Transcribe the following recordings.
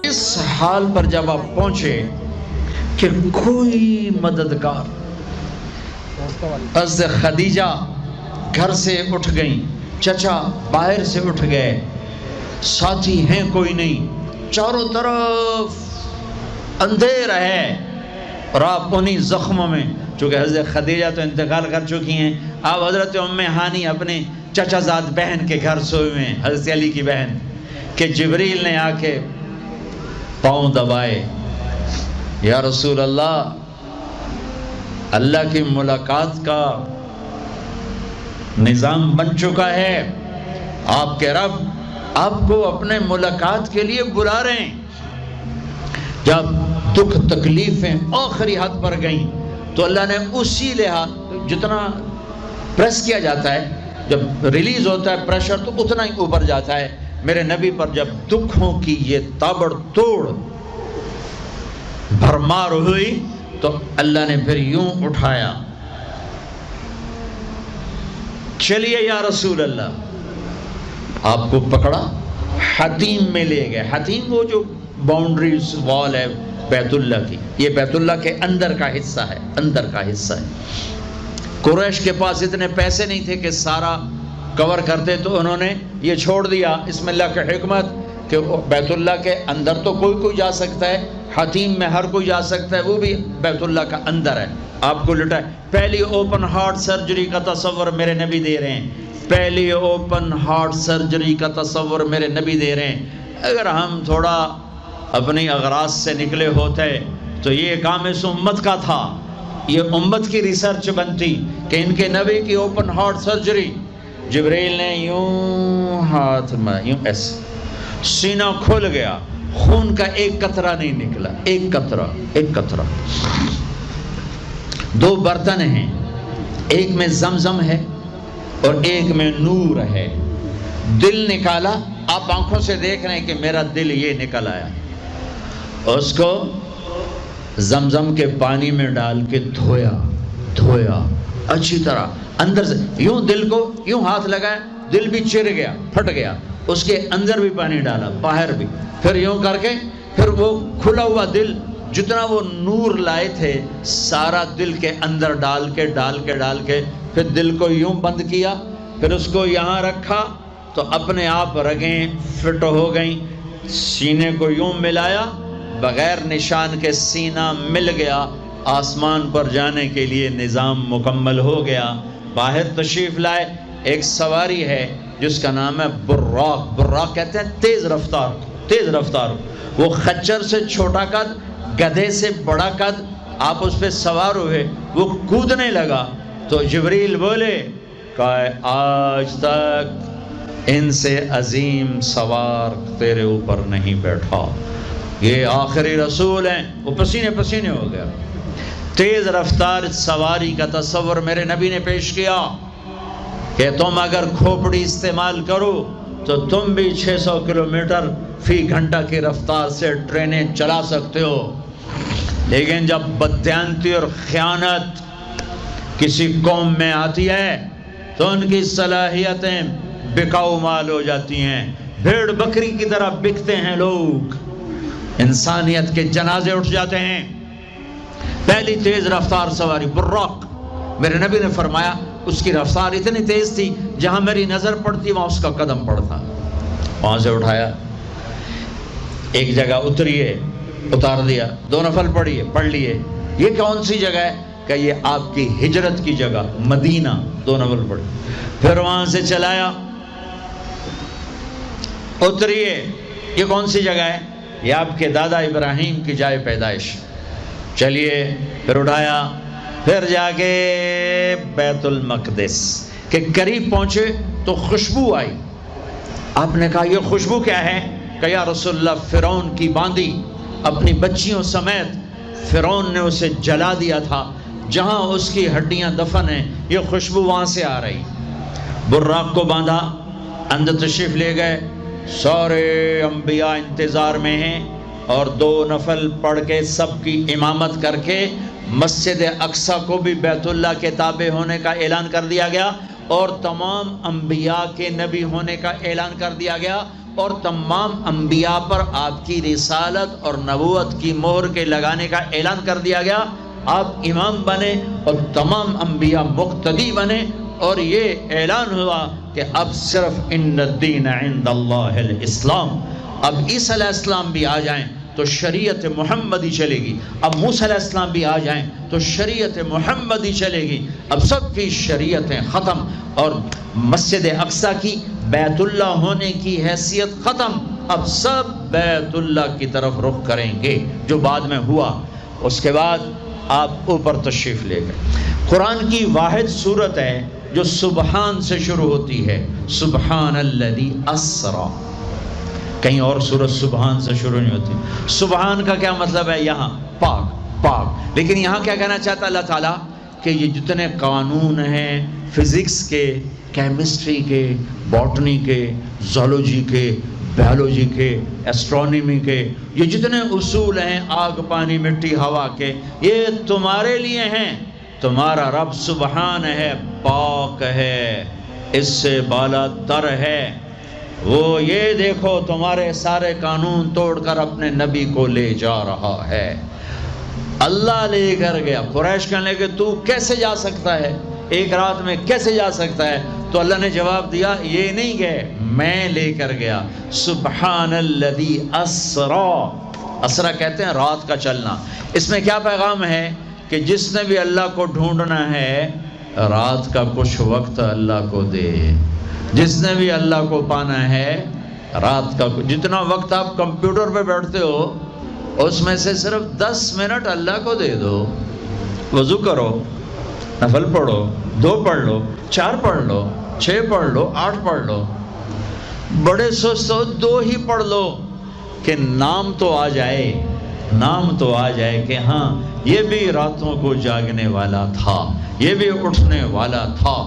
اس حال پر جب آپ پہنچے کہ کوئی مددگار، حضرت خدیجہ گھر سے اٹھ گئیں، چچا باہر سے اٹھ گئے، ساتھی ہیں کوئی نہیں، چاروں طرف اندھیرا ہے، اور آپ انہی زخموں میں، چونکہ حضرت خدیجہ تو انتقال کر چکی ہیں، آپ حضرت ام ہانی اپنے چچا زاد بہن کے گھر سوئے ہوئے ہیں، حضرت علی کی بہن، کہ جبریل نے آ کے پاؤں دبائے، یا رسول اللہ، اللہ کی ملاقات کا نظام بن چکا ہے، آپ کے رب آپ کو اپنے ملاقات کے لیے بلا رہے ہیں۔ جب دکھ تکلیفیں آخری حد پر گئیں تو اللہ نے اسی لحاظ، جتنا پریس کیا جاتا ہے، جب ریلیز ہوتا ہے پریشر تو اتنا ہی اوپر جاتا ہے، میرے نبی پر جب دکھوں کی یہ تابڑ توڑ بھرمار ہوئی تو اللہ نے پھر یوں اٹھایا، چلیے یا رسول اللہ، آپ کو پکڑا، حتیم میں لے گئے۔ حتیم وہ جو باؤنڈری وال ہے بیت اللہ کی، یہ بیت اللہ کے اندر کا حصہ ہے، اندر کا حصہ ہے۔ قریش کے پاس اتنے پیسے نہیں تھے کہ سارا کور کرتے، تو انہوں نے یہ چھوڑ دیا، اس میں اللہ کی حکمت کہ بیت اللہ کے اندر تو کوئی جا سکتا ہے، حتیم میں ہر کوئی جا سکتا ہے، وہ بھی بیت اللہ کا اندر ہے، آپ کو لٹا ہے۔ پہلی اوپن ہارٹ سرجری کا تصور میرے نبی دے رہے ہیں، پہلی اوپن ہارٹ سرجری کا تصور میرے نبی دے رہے ہیں۔ اگر ہم تھوڑا اپنی اغراض سے نکلے ہوتے تو یہ کام اس امت کا تھا، یہ امت کی ریسرچ بنتی کہ ان کے نبی کی اوپن ہارٹ سرجری، جبریل نے یوں ہاتھ میں یوں ایسے، سینہ کھل گیا، خون کا ایک قطرہ نہیں نکلا، ایک قطرہ۔ دو برتن ہیں، ایک میں زمزم ہے اور ایک میں نور ہے۔ دل نکالا، آپ آنکھوں سے دیکھ رہے ہیں کہ میرا دل یہ نکل آیا، اس کو زمزم کے پانی میں ڈال کے دھویا اچھی طرح، اندر سے یوں دل کو یوں ہاتھ لگایا، دل بھی چر گیا، پھٹ گیا، اس کے اندر بھی پانی ڈالا، باہر بھی، پھر یوں کر کے، پھر وہ کھلا ہوا دل، جتنا وہ نور لائے تھے سارا دل کے اندر ڈال کے پھر دل کو یوں بند کیا، پھر اس کو یہاں رکھا تو اپنے آپ رگیں فٹ ہو گئیں، سینے کو یوں ملایا، بغیر نشان کے سینہ مل گیا، آسمان پر جانے کے لیے نظام مکمل ہو گیا۔ باہر تشریف لائے، ایک سواری ہے جس کا نام ہے براق، براق کہتے ہیں تیز رفتار، وہ خچر سے چھوٹا قد، گدھے سے بڑا قد، آپ اس پہ سوار ہوئے، وہ کودنے لگا تو جبریل بولے کہ آج تک ان سے عظیم سوار تیرے اوپر نہیں بیٹھا، یہ آخری رسول ہیں۔ وہ پسینے ہو گیا۔ تیز رفتار سواری کا تصور میرے نبی نے پیش کیا کہ تم اگر کھوپڑی استعمال کرو تو تم بھی 600 کلومیٹر فی گھنٹہ کی رفتار سے ٹرینیں چلا سکتے ہو، لیکن جب بددیانتی اور خیانت کسی قوم میں آتی ہے تو ان کی صلاحیتیں بکاؤ مال ہو جاتی ہیں، بھیڑ بکری کی طرح بکتے ہیں لوگ، انسانیت کے جنازے اٹھ جاتے ہیں۔ پہلی تیز رفتار سواری براق، میرے نبی نے فرمایا اس کی رفتار اتنی تیز تھی جہاں میری نظر پڑتی وہاں اس کا قدم پڑتا، وہاں سے اٹھایا، ایک جگہ اتریے، اتار دیا، 2 نفل پڑھ لیے، یہ کون سی جگہ ہے کہ یہ آپ کی ہجرت کی جگہ مدینہ، 2 نفل پڑھ، پھر وہاں سے چلایا، اتریے، یہ کون سی جگہ ہے، یہ آپ کے دادا ابراہیم کی جائے پیدائش، چلیے، پھر اٹھایا، پھر جا کے بیت المقدس کے قریب پہنچے تو خوشبو آئی، آپ نے کہا یہ خوشبو کیا ہے؟ کہ یا رسول اللہ، فرعون کی باندی اپنی بچیوں سمیت فرعون نے اسے جلا دیا تھا، جہاں اس کی ہڈیاں دفن ہیں، یہ خوشبو وہاں سے آ رہی۔ براق کو باندھا، اندر تشریف لے گئے، سارے انبیاء انتظار میں ہیں، اور 2 نفل پڑھ کے سب کی امامت کر کے مسجد اقصی کو بھی بیت اللہ کے تابع ہونے کا اعلان کر دیا گیا، اور تمام انبیاء کے نبی ہونے کا اعلان کر دیا گیا، اور تمام انبیاء پر آپ کی رسالت اور نبوت کی مہر کے لگانے کا اعلان کر دیا گیا۔ آپ امام بنے اور تمام انبیاء مقتدی بنے، اور یہ اعلان ہوا کہ اب صرف ان الدین عند اللہ الاسلام۔ اب عیسیٰ علیہ السلام بھی آ جائیں تو شریعت محمدی چلے گی، اب موسیٰ علیہ السلام بھی آ جائیں تو شریعت محمدی چلے گی، اب سب کی شریعتیں ختم، اور مسجد اقصیٰ کی بیت اللہ ہونے کی حیثیت ختم، اب سب بیت اللہ کی طرف رخ کریں گے، جو بعد میں ہوا۔ اس کے بعد آپ اوپر تشریف لے گئے۔ قرآن کی واحد سورت ہے جو سبحان سے شروع ہوتی ہے، سبحان الذی اسرا، کہیں اور سورت سبحان سے شروع نہیں ہوتی۔ سبحان کا کیا مطلب ہے؟ یہاں پاک پاک، لیکن یہاں کیا کہنا چاہتا اللہ تعالیٰ کہ یہ جتنے قانون ہیں فزکس کے، کیمسٹری کے، باٹنی کے، زولوجی کے، بیولوجی کے، ایسٹرونومی کے، یہ جتنے اصول ہیں آگ پانی مٹی ہوا کے، یہ تمہارے لیے ہیں۔ تمہارا رب سبحان ہے، پاک ہے، اس سے بالا تر ہے، وہ یہ دیکھو تمہارے سارے قانون توڑ کر اپنے نبی کو لے جا رہا ہے۔ اللہ لے کر گیا۔ قریش کہنے لگے تو کیسے جا سکتا ہے، ایک رات میں کیسے جا سکتا ہے؟ تو اللہ نے جواب دیا یہ نہیں گئے، میں لے کر گیا۔ سبحان الذی اسرا، اسرا کہتے ہیں رات کا چلنا۔ اس میں کیا پیغام ہے کہ جس نے بھی اللہ کو ڈھونڈنا ہے رات کا کچھ وقت اللہ کو دے، جس نے بھی اللہ کو پانا ہے رات کا جتنا وقت آپ کمپیوٹر پہ بیٹھتے ہو اس میں سے صرف 10 منٹ اللہ کو دے دو۔ وضو کرو، نفل پڑھو، 2 پڑھ لو، 4 پڑھ لو، 6 پڑھ لو، 8 پڑھ لو، بڑے سست ہو 2 ہی پڑھ لو، کہ نام تو آ جائے، نام تو آ جائے کہ ہاں یہ بھی راتوں کو جاگنے والا تھا، یہ بھی اٹھنے والا تھا۔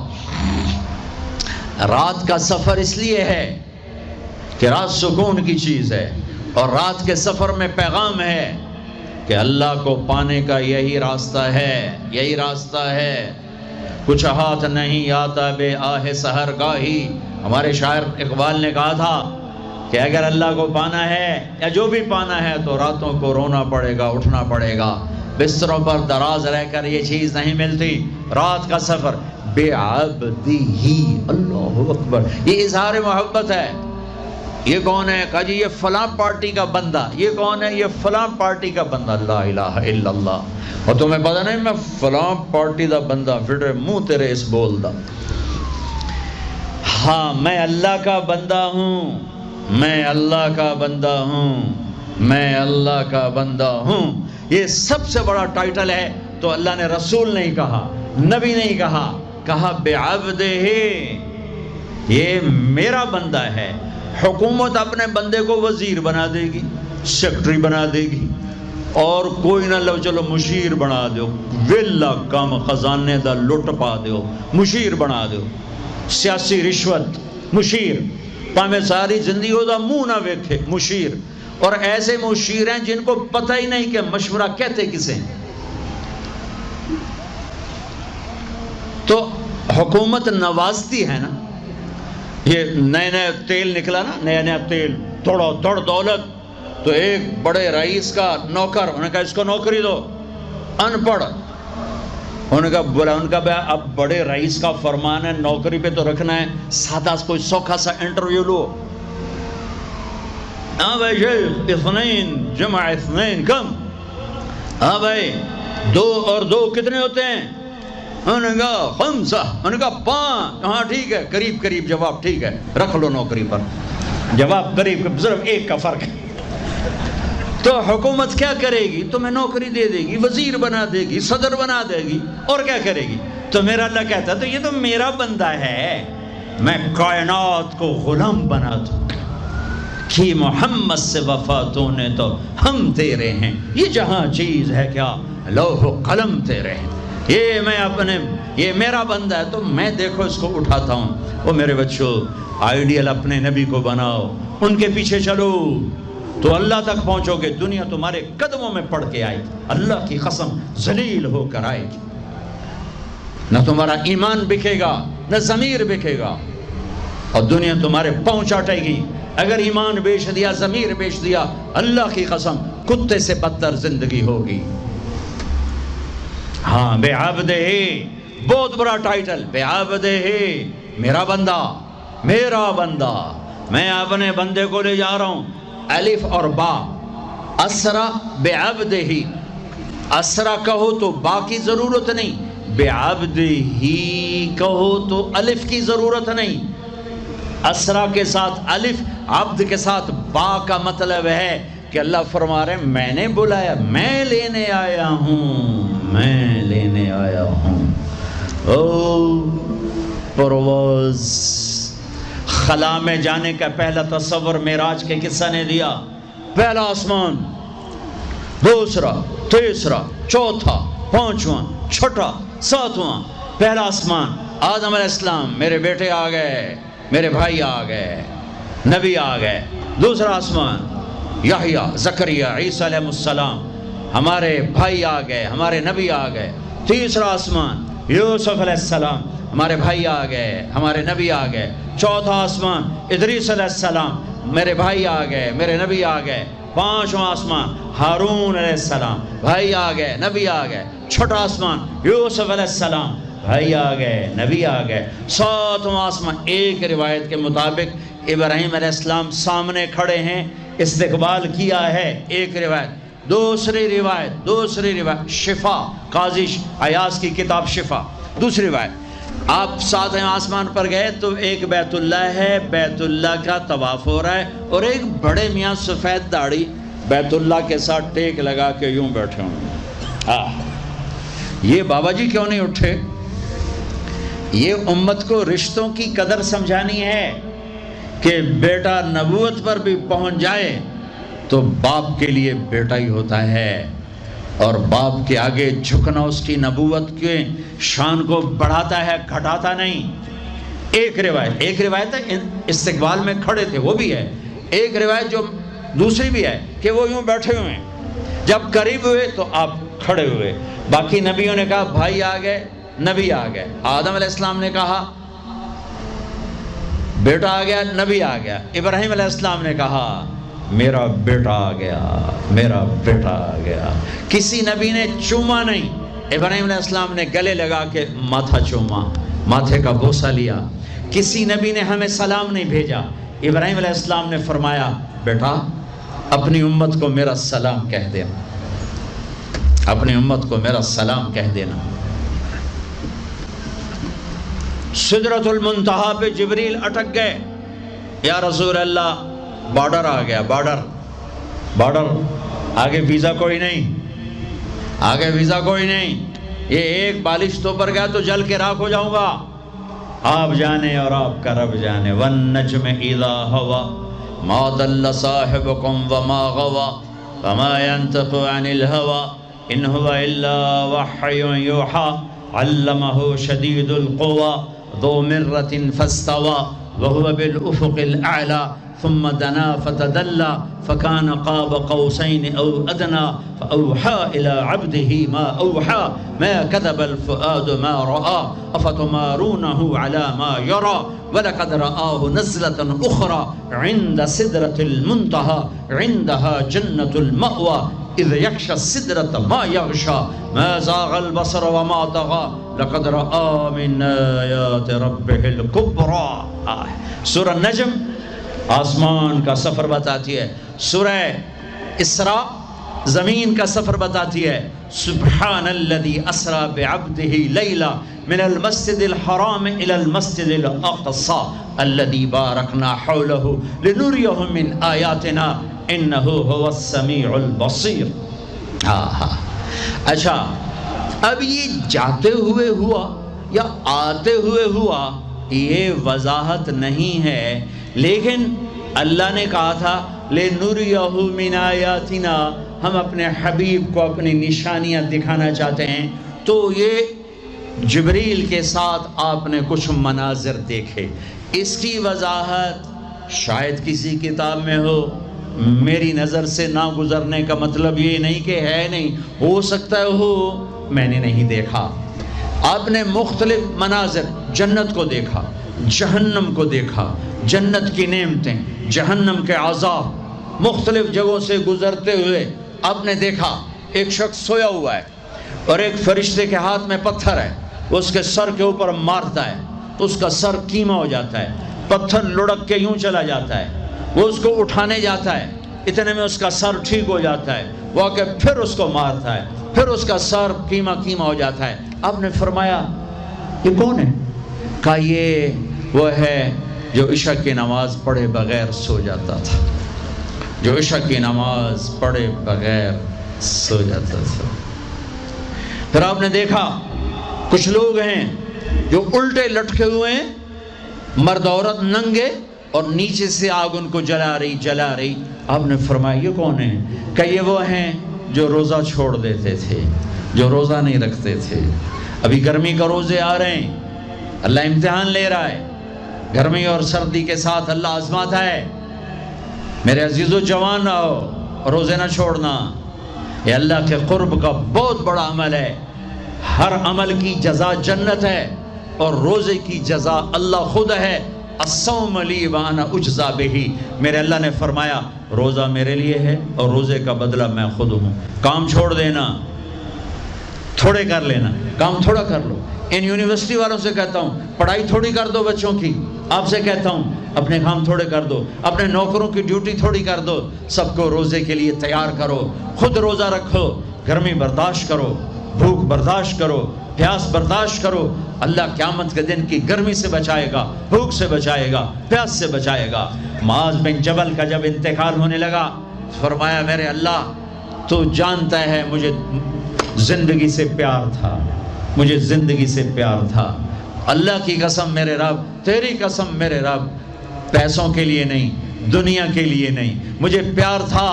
رات کا سفر اس لیے ہے کہ رات سکون کی چیز ہے، اور رات کے سفر میں پیغام ہے کہ اللہ کو پانے کا یہی راستہ ہے، یہی راستہ ہے۔ کچھ ہاتھ نہیں آتا بے آہ سحر گاہی، ہمارے شاعر اقبال نے کہا تھا کہ اگر اللہ کو پانا ہے یا جو بھی پانا ہے تو راتوں کو رونا پڑے گا، اٹھنا پڑے گا، بستروں پر دراز رہ کر یہ چیز نہیں ملتی۔ رات کا سفر بے عبدی ہی، اللہ اکبر، یہ اظہار محبت ہے۔ یہ کون ہے؟ کہا جی یہ فلاں پارٹی کا بندہ۔ یہ کون ہے؟ یہ فلاں پارٹی کا بندہ۔ لا الہ الا اللہ۔ اور تمہیں پتہ نہیں میں فلاں پارٹی دا بندہ، پھر منہ تیرے اس بول دا۔ ہاں میں اللہ کا بندہ ہوں، میں اللہ کا بندہ ہوں، میں اللہ کا بندہ ہوں۔ یہ سب سے بڑا ٹائٹل ہے۔ تو اللہ نے رسول نہیں کہا، نبی نہیں کہا، کہا بعبدہ، یہ میرا بندہ ہے۔ حکومت اپنے بندے کو وزیر بنا دے گی، سیکٹری بنا دے گی، اور کوئی نہ لو چلو مشیر بنا دو، ویلا کم خزانے دا لٹ پا دو، مشیر بنا دو، سیاسی رشوت مشیر، پامے ساری زندگی دا منہ نہ ویکھے مشیر۔ اور ایسے مشیر ہیں جن کو پتہ ہی نہیں کہ مشورہ کہتے کسے۔ تو حکومت نوازتی ہے نا، یہ نئے نئے تیل نکلا نا، نیا نیا تیل، توڑو توڑ دولت، تو ایک بڑے رئیس کا نوکر، انہوں نے کہا اس کو نوکری دو، ان پڑھ، انہوں نے کہا بولا، ان کا اب بڑے رئیس کا فرمان ہے نوکری پہ تو رکھنا ہے، سادہ کوئی سوکھا سا انٹرویو لو۔ ہاں بھائی شیخ، 2 جمع 2 کم؟ ہاں بھائی 2 اور 2 کتنے ہوتے ہیں؟ انہوں نے کہا 5، انہوں نے کہا 5۔ ہاں ٹھیک ہے، قریب قریب جواب، ٹھیک ہے رکھ لو نوکری پر، جواب قریب، صرف 1 کا فرق ہے۔ تو حکومت کیا کرے گی؟ تمہیں نوکری دے دے گی، وزیر بنا دے گی، صدر بنا دے گی، اور کیا کرے گی؟ تو میرا اللہ کہتا تو یہ تو میرا بندہ ہے، میں کائنات کو غلام بنا دوں کہ محمد سے وفاتوں نے تو ہم تیرے ہیں، یہ جہاں چیز ہے کیا لوح و قلم تیرے ہیں، یہ میں اپنے، یہ میرا بندہ ہے تو میں دیکھو اس کو اٹھاتا ہوں۔ وہ میرے بچوں، آئیڈیل اپنے نبی کو بناؤ، ان کے پیچھے چلو تو اللہ تک پہنچو گے، دنیا تمہارے قدموں میں پڑ کے آئے گی، اللہ کی قسم ذلیل ہو کر آئے گی، نہ تمہارا ایمان بکے گا، نہ ضمیر بکے گا، اور دنیا تمہارے پاؤں چاٹے گی۔ اگر ایمان بیچ دیا، ضمیر بیچ دیا، اللہ کی قسم کتے سے بدتر زندگی ہوگی۔ ہاں، بے عبدہ، بہت بڑا ٹائٹل، بے عبدہ، میرا بندہ، میرا بندہ۔ میں اپنے بندے کو لے جا رہا ہوں، الف اور با، اسرا بے عبدہ، اسرا کہو تو با کی ضرورت نہیں، بے عبدہ کہو تو الف کی ضرورت نہیں۔ اسرا کے ساتھ الف، عبد کے ساتھ با کا مطلب ہے کہ اللہ فرما رہے ہیں میں نے بلایا، میں لینے آیا ہوں، میں لینے آیا ہوں۔ او پرواز، خلا میں جانے کا پہلا تصور معراج کے قصہ نے دیا۔ پہلا آسمان، دوسرا، تیسرا، چوتھا، پانچواں، چھٹا، ساتواں۔ پہلا آسمان، آدم علیہ السلام، میرے بیٹے آ گئے، میرے بھائی آ گئے، نبی آ گئے۔ دوسرا آسمان، یحییٰ، زکریا، عیسیٰ علیہ السلام، ہمارے بھائی آ گئے، ہمارے نبی آ گئے۔ تیسرا آسمان، یوسف علیہ السلام، ہمارے بھائی آ گئے، ہمارے نبی آ گئے۔ چوتھا آسمان، ادریس علیہ السلام، میرے بھائی آ گئے، میرے نبی آ گئے۔ پانچواں آسمان، ہارون علیہ السلام، بھائی آ گئے، نبی آ گئے۔ چھٹا آسمان، یوسف علیہ السلام، بھائی آ گئے، نبی آ گئے۔ ساتواں آسمان، ایک روایت کے مطابق ابراہیم علیہ السلام سامنے کھڑے ہیں، استقبال کیا ہے، ایک روایت۔ دوسری روایت شفا، قاضی ایاز کی کتاب شفا۔ دوسری روایت، آپ ساتویں آسمان پر گئے تو ایک بیت اللہ ہے، بیت اللہ کا طواف ہو رہا ہے، اور ایک بڑے میاں سفید داڑھی بیت اللہ کے ساتھ ٹیک لگا کے یوں بیٹھے ہوں۔ یہ بابا جی کیوں نہیں اٹھے؟ یہ امت کو رشتوں کی قدر سمجھانی ہے کہ بیٹا نبوت پر بھی پہنچ جائے تو باپ کے لیے بیٹا ہی ہوتا ہے، اور باپ کے آگے جھکنا اس کی نبوت کے شان کو بڑھاتا ہے، گھٹاتا نہیں۔ ایک روایت ہے استقبال میں کھڑے تھے، وہ بھی ہے۔ ایک روایت جو دوسری بھی ہے کہ وہ یوں بیٹھے ہوئے ہیں، جب قریب ہوئے تو آپ کھڑے ہوئے۔ باقی نبیوں نے کہا بھائی آ گئے، نبی آ گئے۔ آدم علیہ السلام نے کہا بیٹا آ گیا، نبی آ گیا۔ ابراہیم علیہ السلام نے کہا میرا بیٹا آ گیا، میرا بیٹا آ گیا۔ کسی نبی نے چوما نہیں، ابراہیم علیہ السلام نے گلے لگا کے ماتھا چوما، ماتھے کا بوسہ لیا۔ کسی نبی نے ہمیں سلام نہیں بھیجا، ابراہیم علیہ السلام نے فرمایا بیٹا اپنی امت کو میرا سلام کہہ دینا، اپنی امت کو میرا سلام کہہ دینا۔ سدرۃ المنتہا پہ جبریل اٹک گئے، یا رسول اللہ بارڈر آ گیا، بارڈر، آگے ویزا کوئی نہیں، آگے ویزا کوئی نہیں، یہ ایک بالش تو پر گیا تو جل کے راکھ ہو جاؤں گا۔ آپ جانے اور آپ کا رب جانے۔ وَالنَّجْمِ إِذَا هَوَى مَا ضَلَّ صَاحِبُكُمْ وَمَا غَوَى وَمَا يَنطِقُ عَنِ الْهَوَى إِنْ هُوَ إِلَّا وَحْيٌ يُوحَىٰ عَلَّمَهُ شَدِيدُ الْقُوَىٰ ذُو مِرَّةٍ فَاسْتَوَىٰ وَهُوَ بِالْأُفُقِ الْأَعْلَىٰ ثم دنا فتدلى فكان قاب قوسين أو أدنى فأوحى إلى عبده ما أوحى ما كذب الفؤاد ما رأى أفتمارونه على ما يرى ولقد رآه نزلة أخرى عند سدرة المنتهى عندها جنة المأوى إذ يغشى السدرة ما يغشى ما زاغ البصر وما طغى لقد رأى من آيات ربه الكبرى۔ سورہ النجم آسمان کا سفر بتاتی ہے، سورہ اسراء زمین کا سفر بتاتی ہے۔ سبحان الذي اسرا بعبده لیلا من المسجد الحرام الى المسجد الاقصى الذي باركنا حوله لنريه من آیاتنا انه هو السمیع البصیر۔ اچھا، اب یہ جاتے ہوئے ہوا یا آتے ہوئے ہوا یہ وضاحت نہیں ہے، لیکن اللہ نے کہا تھا لِنُرِيَهُ مِنْ آیَاتِنَا، ہم اپنے حبیب کو اپنی نشانیاں دکھانا چاہتے ہیں۔ تو یہ جبریل کے ساتھ آپ نے کچھ مناظر دیکھے، اس کی وضاحت شاید کسی کتاب میں ہو، میری نظر سے نہ گزرنے کا مطلب یہ نہیں کہ ہے نہیں، ہو سکتا ہے ہو، میں نے نہیں دیکھا۔ آپ نے مختلف مناظر، جنت کو دیکھا، جہنم کو دیکھا، جنت کی نعمتیں، جہنم کے عذاب، مختلف جگہوں سے گزرتے ہوئے آپ نے دیکھا ایک شخص سویا ہوا ہے اور ایک فرشتے کے ہاتھ میں پتھر ہے، اس کے سر کے اوپر مارتا ہے تو اس کا سر کیما ہو جاتا ہے، پتھر لڑک کے یوں چلا جاتا ہے، وہ اس کو اٹھانے جاتا ہے، اتنے میں اس کا سر ٹھیک ہو جاتا ہے، وہ آ کے پھر اس کو مارتا ہے، پھر اس کا سر کیما ہو جاتا ہے۔ آپ نے فرمایا یہ کون ہے؟ کہا یہ وہ ہے جو عشاء کی نماز پڑھے بغیر سو جاتا تھا، جو عشاء کی نماز پڑھے بغیر سو جاتا تھا۔ پھر آپ نے دیکھا کچھ لوگ ہیں جو الٹے لٹکے ہوئے ہیں، مرد عورت ننگے، اور نیچے سے آگ ان کو جلا رہی۔ آپ نے فرمایا یہ کون ہے؟ کہ یہ وہ ہیں جو روزہ چھوڑ دیتے تھے، جو روزہ نہیں رکھتے تھے۔ ابھی گرمی کا روزے آ رہے ہیں، اللہ امتحان لے رہا ہے، گرمی اور سردی کے ساتھ اللہ آزماتا ہے۔ میرے عزیزو جوان رہو، روزے نہ چھوڑنا، یہ اللہ کے قرب کا بہت بڑا عمل ہے۔ ہر عمل کی جزا جنت ہے اور روزے کی جزا اللہ خود ہے۔ الصوم لی وانا اجزا بہ، میرے اللہ نے فرمایا روزہ میرے لیے ہے اور روزے کا بدلہ میں خود ہوں۔ کام چھوڑ دینا، تھوڑے کر لینا، کام تھوڑا کر لو۔ ان یونیورسٹی والوں سے کہتا ہوں پڑھائی تھوڑی کر دو بچوں کی، آپ سے کہتا ہوں اپنے کام تھوڑے کر دو، اپنے نوکروں کی ڈیوٹی تھوڑی کر دو، سب کو روزے کے لیے تیار کرو، خود روزہ رکھو، گرمی برداشت کرو، بھوک برداشت کرو، پیاس برداشت کرو۔ اللہ قیامت کے دن کی گرمی سے بچائے گا، بھوک سے بچائے گا، پیاس سے بچائے گا۔ معاذ بن جبل کا جب انتقال ہونے لگا، فرمایا میرے اللہ تو جانتا ہے مجھے زندگی سے پیار تھا، مجھے زندگی سے پیار تھا، اللہ کی قسم میرے رب، تیری قسم میرے رب، پیسوں کے لیے نہیں، دنیا کے لیے نہیں، مجھے پیار تھا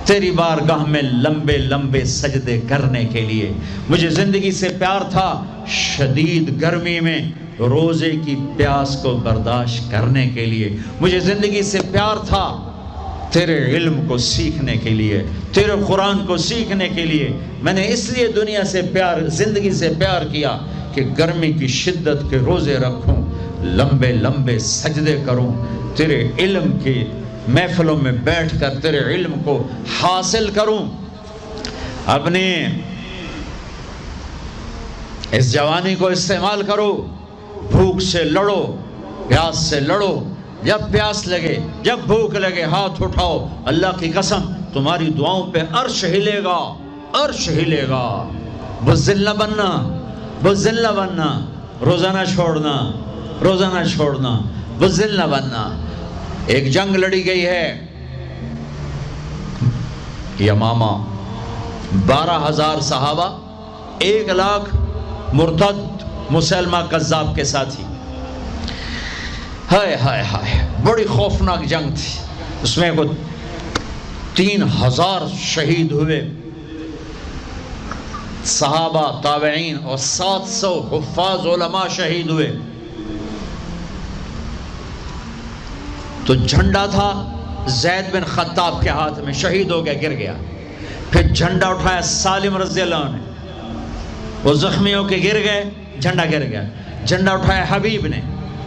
تیری بارگاہ میں لمبے لمبے سجدے کرنے کے لیے، مجھے زندگی سے پیار تھا شدید گرمی میں روزے کی پیاس کو برداشت کرنے کے لیے، مجھے زندگی سے پیار تھا تیرے علم کو سیکھنے کے لیے، تیرے قرآن کو سیکھنے کے لیے۔ میں نے اس لیے دنیا سے پیار، زندگی سے پیار کیا کہ گرمی کی شدت کے روزے رکھوں، لمبے لمبے سجدے کروں، تیرے علم کی محفلوں میں بیٹھ کر تیرے علم کو حاصل کروں۔ اپنی اس جوانی کو استعمال کرو، بھوک سے لڑو، پیاس سے لڑو، جب پیاس لگے، جب بھوک لگے ہاتھ اٹھاؤ، اللہ کی قسم تمہاری دعاؤں پہ عرش ہلے گا، عرش ہلے گا۔ بزدل نہ بننا، بزدل نہ بننا، روزہ نہ چھوڑنا، روزہ نہ چھوڑنا، بزدل نہ بننا۔ ایک جنگ لڑی گئی ہے یمامہ، 12,000 صحابہ، 1,00,000 مرتد مسلمہ کذاب کے ساتھی۔ ہائے ہائے ہائے، بڑی خوفناک جنگ تھی، اس میں کو 3,000 شہید ہوئے، صحابہ، تابعین اور 700 حفاظ علماء شہید ہوئے۔ تو جھنڈا تھا زید بن خطاب کے ہاتھ میں، شہید ہو گیا، گر گیا۔ پھر جھنڈا اٹھایا سالم رضی اللہ عنہ نے، وہ زخمی ہو کے گر گئے، جھنڈا گر گیا۔ جھنڈا اٹھایا حبیب نے،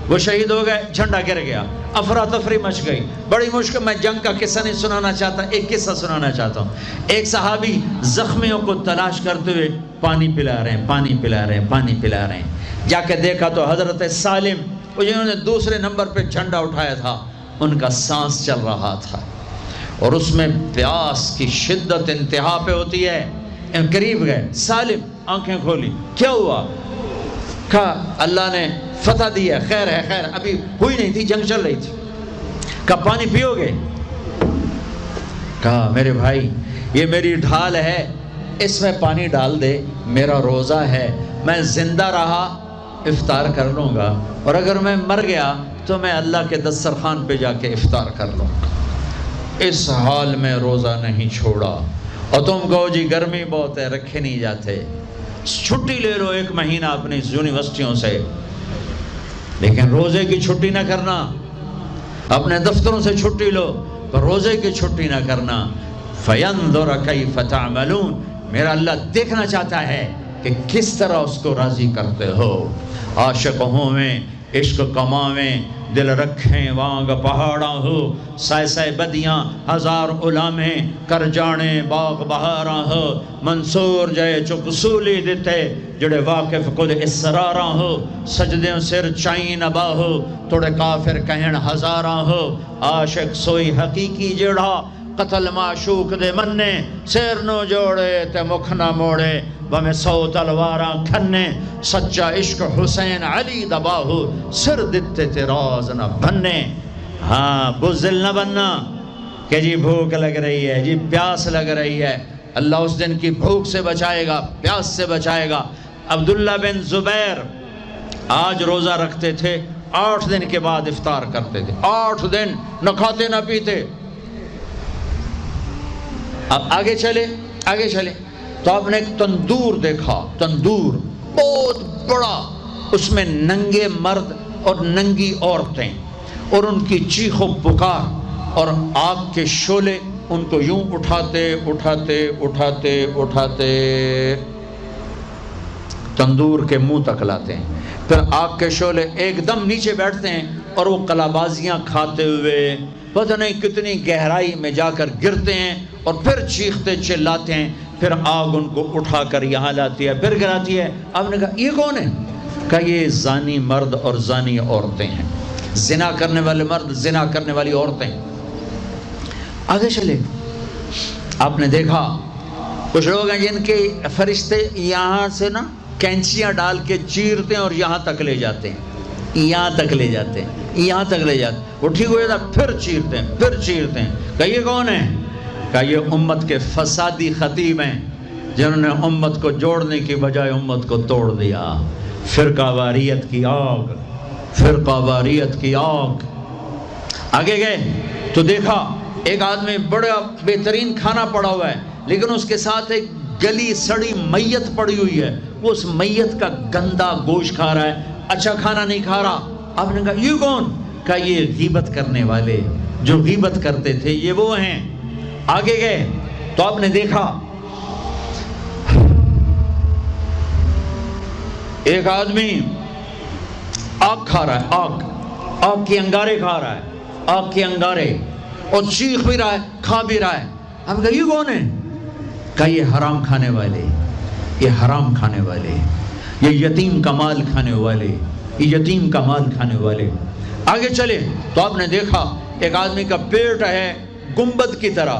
وہ شہید ہو گئے، جھنڈا گر گیا۔ افراتفری مچ گئی، بڑی مشکل۔ میں جنگ کا قصہ نہیں سنانا چاہتا، ایک قصہ سنانا چاہتا ہوں۔ ایک صحابی زخمیوں کو تلاش کرتے ہوئے پانی پلا رہے ہیں، پانی پلا رہے ہیں، پانی پلا رہے ہیں۔ جا کے دیکھا تو حضرت سالم، جنہوں نے دوسرے نمبر پہ جھنڈا اٹھایا تھا، ان کا سانس چل رہا تھا اور اس میں پیاس کی شدت انتہا پہ ہوتی ہے۔ قریب گئے، سالم آنکھیں کھولی، کیا ہوا؟ کہا اللہ نے فتح دی ہے، خیر ہے، خیر ابھی ہوئی نہیں تھی، جنگ چل رہی تھی۔ کہا پانی پیو گے؟ کہا میرے بھائی یہ میری ڈھال ہے، اس میں پانی ڈال دے، میرا روزہ ہے، میں زندہ رہا افطار کر لوں گا، اور اگر میں مر گیا تو میں اللہ کے دسترخوان پہ جا کے افطار کر لوں گا۔ اس حال میں روزہ نہیں چھوڑا۔ اور تم کہو جی گرمی بہت ہے، رکھے نہیں جاتے، چھٹی لے لو 1 مہینہ اپنی یونیورسٹیوں سے، لیکن روزے کی چھٹی نہ کرنا۔ اپنے دفتروں سے چھٹی لو پر روزے کی چھٹی نہ کرنا۔ فَيَنْظُرَ كَيْفَ تَعْمَلُونَ، میرا اللہ دیکھنا چاہتا ہے کہ کس طرح اس کو راضی کرتے ہو۔ عاشق ہوویں عشق کماویں دل رکھیں وانگ پہاڑاں ہو، سائے سائے بدیاں ہزار علامیں کر جانے باغ بہاراں ہو، منصور جائے چک سولی دیتے جڑے واقف خود اسراراں ہو، سجدیں سر چائیں نبا ہو توڑے کافر کہن ہزاراں ہو، عاشق سوئی حقیقی جڑا قتل معشوق دے مننے، سیر نو جوڑے تے مکھ نہ موڑے بمیں 100 تلواراں کھنے، سچا عشق حسین علی دباہو سر دتے تے راز نہ بننے۔ ہاں بزدل نہ بننا کہ جی بھوک لگ رہی ہے، جی پیاس لگ رہی ہے، اللہ اس دن کی بھوک سے بچائے گا، پیاس سے بچائے گا۔ عبداللہ بن زبیر آج روزہ رکھتے تھے، 8 دن کے بعد افطار کرتے تھے، 8 دن نہ کھاتے نہ پیتے۔ اب آگے چلے تو آپ نے ایک تندور دیکھا، تندور بہت بڑا، اس میں ننگے مرد اور ننگی عورتیں اور ان کی چیخ و پکار اور آگ کے شعلے ان کو یوں اٹھاتے تندور کے منہ تک لاتے ہیں، پھر آگ کے شعلے ایک دم نیچے بیٹھتے ہیں اور وہ قلابازیاں کھاتے ہوئے پتہ نہیں کتنی گہرائی میں جا کر گرتے ہیں اور پھر چیختے چلاتے ہیں، پھر آگ ان کو اٹھا کر یہاں لاتی ہے، پھر گراتی ہے۔ آپ نے کہا یہ کون ہے؟ کہا یہ زانی مرد اور زانی عورتیں ہیں، زنا کرنے والے مرد، زنا کرنے والی عورتیں۔ آگے چلے، آپ نے دیکھا کچھ لوگ ہیں جن کے فرشتے یہاں سے نا کینچیاں ڈال کے چیرتے ہیں اور یہاں تک لے جاتے ہیں، یہاں تک لے جاتے ہیں، وہ ٹھیک ہو جاتا پھر چیرتے ہیں۔ کہ یہ کون ہے؟ کہ یہ امت کے فسادی خطیب ہیں جنہوں نے امت کو جوڑنے کی بجائے امت کو توڑ دیا۔ فرقہ واریت کی آگ۔ آگے گئے تو دیکھا ایک آدمی بڑا بہترین کھانا پڑا ہوا ہے، لیکن اس کے ساتھ ایک گلی سڑی میت پڑی ہوئی ہے، وہ اس میت کا گندا گوشت کھا رہا ہے، اچھا کھانا نہیں کھا رہا۔ آپ نے کہا یہ کون؟ کہا یہ غیبت کرنے والے، جو غیبت کرتے تھے یہ وہ ہیں۔ آگے گئے تو آپ نے دیکھا ایک آدمی آگ کھا رہا ہے، آگ کے انگارے کھا رہا ہے، آگ کے انگارے، اور چیخ بھی رہا ہے، کھا بھی رہا ہے۔ آپ نے کہا یہ کون ہے؟ کہا یہ حرام کھانے والے، یہ یتیم کا مال کھانے والے، آگے چلے تو آپ نے دیکھا ایک آدمی کا پیٹ ہے گنبد کی طرح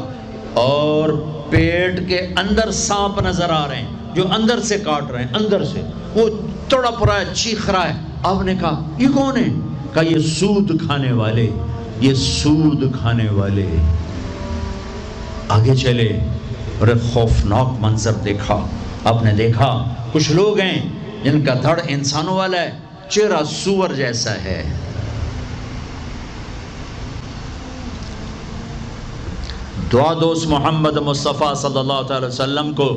اور پیٹ کے اندر سانپ نظر آ رہے ہیں جو اندر سے کاٹ رہے ہیں، اندر سے وہ تڑپ رہا ہے، چیخ رہا ہے۔ آپ نے کہا یہ کون ہے؟ کہا یہ سود کھانے والے۔ آگے چلے اور ایک خوفناک منظر دیکھا۔ آپ نے دیکھا کچھ لوگ ہیں جن کا دھڑ انسانوں والا ہے، چہرہ سور جیسا ہے۔ دعا دوست محمد مصطفیٰ صلی اللہ علیہ وسلم کو،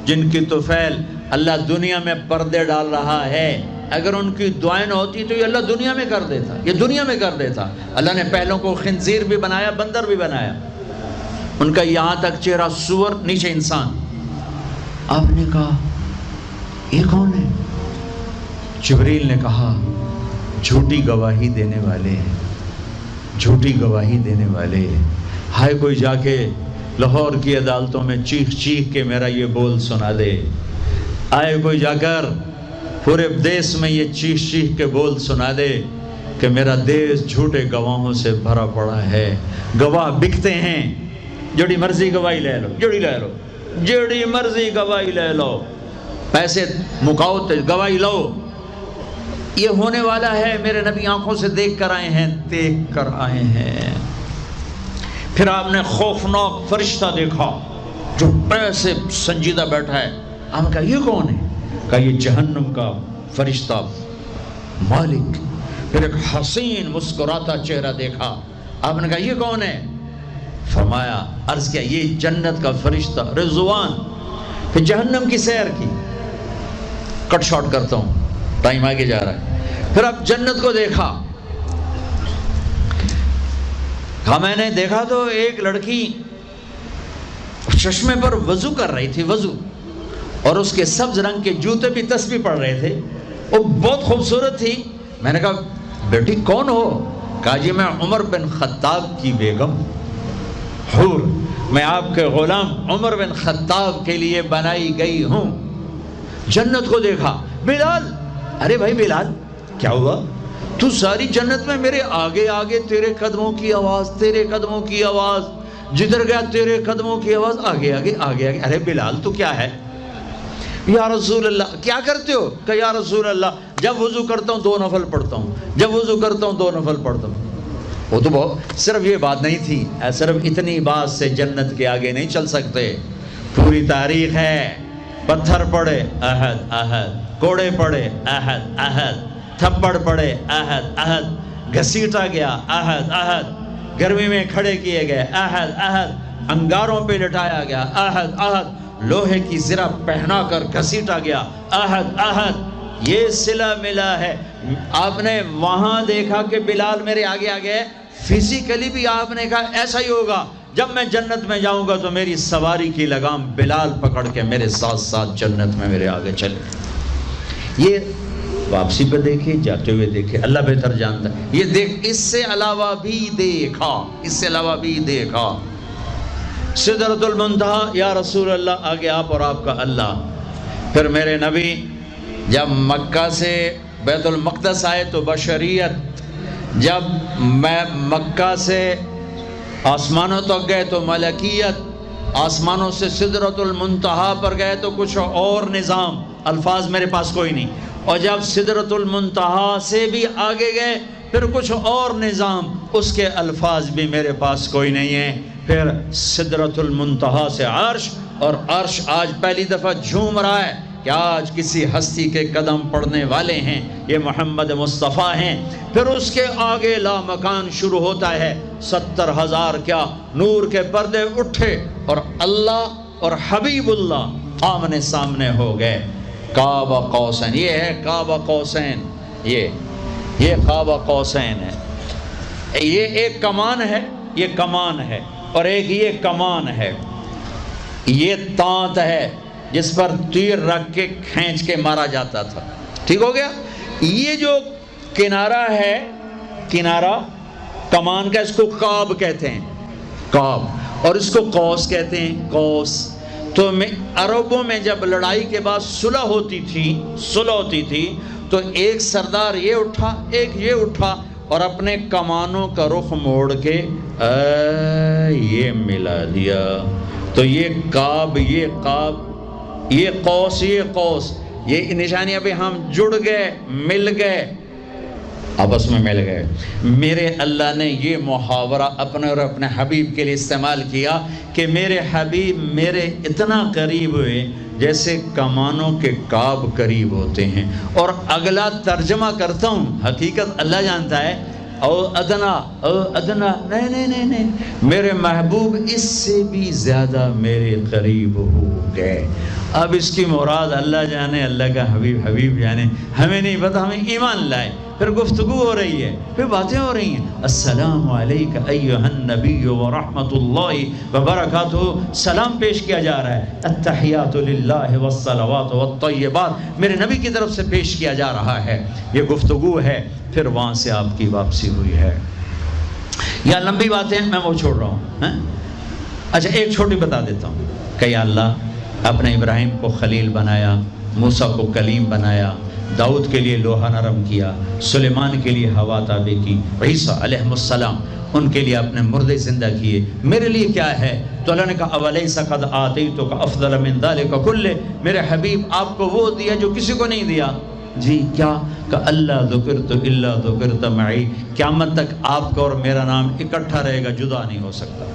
جن کی طفیل اللہ دنیا میں پردے ڈال رہا ہے، اگر ان کی دعائیں نہ ہوتی تو یہ اللہ دنیا میں کر دیتا، اللہ نے پہلوں کو خنزیر بھی بنایا، بندر بھی بنایا، ان کا یہاں تک چہرہ سور، نیچے انسان۔ آپ نے کہا یہ کون ہے؟ جبریل نے کہا جھوٹی گواہی دینے والے۔ ہائے کوئی جا کے لاہور کی عدالتوں میں چیخ کے میرا یہ بول سنا دے، آئے کوئی جا کر پورے دیس میں یہ چیخ کے بول سنا دے کہ میرا دیس جھوٹے گواہوں سے بھرا پڑا ہے، گواہ بکتے ہیں، جڑی مرضی گواہی لے لو، پیسے مکاؤ گواہی لو، یہ ہونے والا ہے۔ میرے نبی آنکھوں سے دیکھ کر آئے ہیں۔ پھر آپ نے خوفناک فرشتہ دیکھا جو پیسے سنجیدہ بیٹھا ہے۔ آپ نے کہا یہ کون ہے؟ کہا یہ جہنم کا فرشتہ مالک۔ پھر ایک حسین مسکراتا چہرہ دیکھا۔ آپ نے کہا یہ کون ہے؟ فرمایا، عرض کیا یہ جنت کا فرشتہ رضوان۔ پھر جہنم کی سیر کی، کٹ شارٹ کرتا ہوں، ٹائم آگے جا رہا ہے۔ پھر اب جنت کو دیکھا، کہا میں نے دیکھا تو ایک لڑکی چشمے پر وضو کر رہی تھی، وضو، اور اس کے سبز رنگ کے جوتے بھی تسبیح پڑھ رہے تھے، وہ بہت خوبصورت تھی۔ میں نے کہا بیٹی کون ہو؟ کہا جی میں عمر بن خطاب کی بیگم حور، میں آپ کے غلام عمر بن خطاب کے لیے بنائی گئی ہوں۔ جنت کو دیکھا، بلال، ارے بھائی بلال کیا ہوا؟ تو ساری جنت میں میرے آگے آگے، تیرے قدموں کی آواز، تیرے قدموں کی آواز، جدھر گیا تیرے قدموں کی آواز، آگے آگے آگے آگے۔ ارے بلال تو کیا ہے؟ یا رسول اللہ کیا کرتے ہو؟ کہ یا رسول اللہ جب وضو کرتا ہوں 2 نفل پڑھتا ہوں، جب وضو کرتا ہوں 2 نفل پڑھتا ہوں۔ وہ تو بہت صرف یہ بات نہیں تھی، صرف اتنی بات سے جنت کے آگے نہیں چل سکتے، پوری تاریخ ہے۔ پتھر پڑے احد احد، کوڑے پڑے احد احد، تھپڑ پڑے احد احد، گھسیٹا گیا احد احد، گرمی میں کھڑے کیے گئے احد احد، انگاروں پہ لٹایا گیا احد احد، لوہے کی زرہ پہنا کر گھسیٹا گیا احد احد۔ یہ صلہ ملا ہے۔ آپ نے وہاں دیکھا کہ بلال میرے آگے آگے ہے، فزیکلی بھی آپ نے کہا ایسا ہی ہوگا، جب میں جنت میں جاؤں گا تو میری سواری کی لگام بلال پکڑ کے میرے ساتھ ساتھ جنت میں میرے آگے چلے۔ یہ واپسی پہ دیکھے، جاتے ہوئے دیکھے، اللہ بہتر جانتا ہے۔ یہ دیکھ، اس سے علاوہ بھی دیکھا، اس سے علاوہ بھی دیکھا۔ سدرۃ المنتہا، یا رسول اللہ آگے آپ اور آپ کا اللہ۔ پھر میرے نبی جب مکہ سے بیت المقدس آئے تو بشریت، جب میں مکہ سے آسمانوں تک گئے تو ملکیت، آسمانوں سے سدرۃ المنتہا پر گئے تو کچھ اور نظام، الفاظ میرے پاس کوئی نہیں، اور جب سدرۃ المنتہا سے بھی آگے گئے پھر کچھ اور نظام، اس کے الفاظ بھی میرے پاس کوئی نہیں ہے۔ پھر سدرۃ المنتہا سے عرش، اور عرش آج پہلی دفعہ جھوم رہا ہے کہ آج کسی ہستی کے قدم پڑنے والے ہیں، یہ محمد مصطفیٰ ہیں۔ پھر اس کے آگے لامکان شروع ہوتا ہے، 70,000 کیا نور کے پردے اٹھے، اور اللہ اور حبیب اللہ آمنے سامنے ہو گئے۔ قاب قوسین، یہ ہے قاب قوسین، یہ قاب قوسین ہے۔ یہ ایک کمان ہے، یہ کمان ہے، اور ایک یہ کمان ہے، یہ تانت ہے جس پر تیر رکھ کے کھینچ کے مارا جاتا تھا۔ ٹھیک ہو گیا؟ یہ جو کنارہ ہے، کنارہ کمان کا، اس کو قاب کہتے ہیں، قاب، اور اس کو قوس کہتے ہیں، قوس۔ تو عربوں میں جب لڑائی کے بعد صلح ہوتی تھی تو ایک سردار یہ اٹھا، ایک یہ اٹھا، اور اپنے کمانوں کا رخ موڑ کے یہ ملا دیا، تو یہ قاب، یہ قاب، یہ قوس، یہ قوس، یہ نشانیاں بھی ہم جڑ گئے، مل گئے، آپس میں مل گئے۔ میرے اللہ نے یہ محاورہ اپنے اور اپنے حبیب کے لیے استعمال کیا کہ میرے حبیب میرے اتنا قریب ہوئے جیسے کمانوں کے قاب قریب ہوتے ہیں۔ اور اگلا ترجمہ کرتا ہوں، حقیقت اللہ جانتا ہے، او ادنا، او ادنا، نہیں، میرے محبوب اس سے بھی زیادہ میرے قریب ہو گئے۔ اب اس کی مراد اللہ جانے، اللہ کا حبیب جانے، ہمیں نہیں پتہ، ہمیں ایمان لائے۔ پھر گفتگو ہو رہی ہے، پھر باتیں ہو رہی ہیں، السلام علیکہ ایہا النبی ورحمۃ اللہ وبرکاتہ، سلام پیش کیا جا رہا ہے، التحیات للہ والصلوات والطیبات میرے نبی کی طرف سے پیش کیا جا رہا ہے، یہ گفتگو ہے۔ پھر وہاں سے آپ کی واپسی ہوئی ہے۔ یا لمبی باتیں میں وہ چھوڑ رہا ہوں۔ اچھا ایک چھوٹی بتا دیتا ہوں کہ یا اللہ اپنے ابراہیم کو خلیل بنایا، موسیٰ کو کلیم بنایا، داؤد کے لیے لوہا نرم کیا، سلیمان کے لیے ہوا تابع کی، عیسیٰ علیہ السلام ان کے لیے اپنے مردے زندہ کیے، میرے لیے کیا ہے؟ تو اللہ نے کہا اولیس قد آتیتک افضل من ذلک کلہ، میرے حبیب آپ کو وہ دیا جو کسی کو نہیں دیا۔ جی کیا؟ کہ اللہ ذکرت الا ذکرت معی، قیامت تک آپ کا اور میرا نام اکٹھا رہے گا، جدا نہیں ہو سکتا۔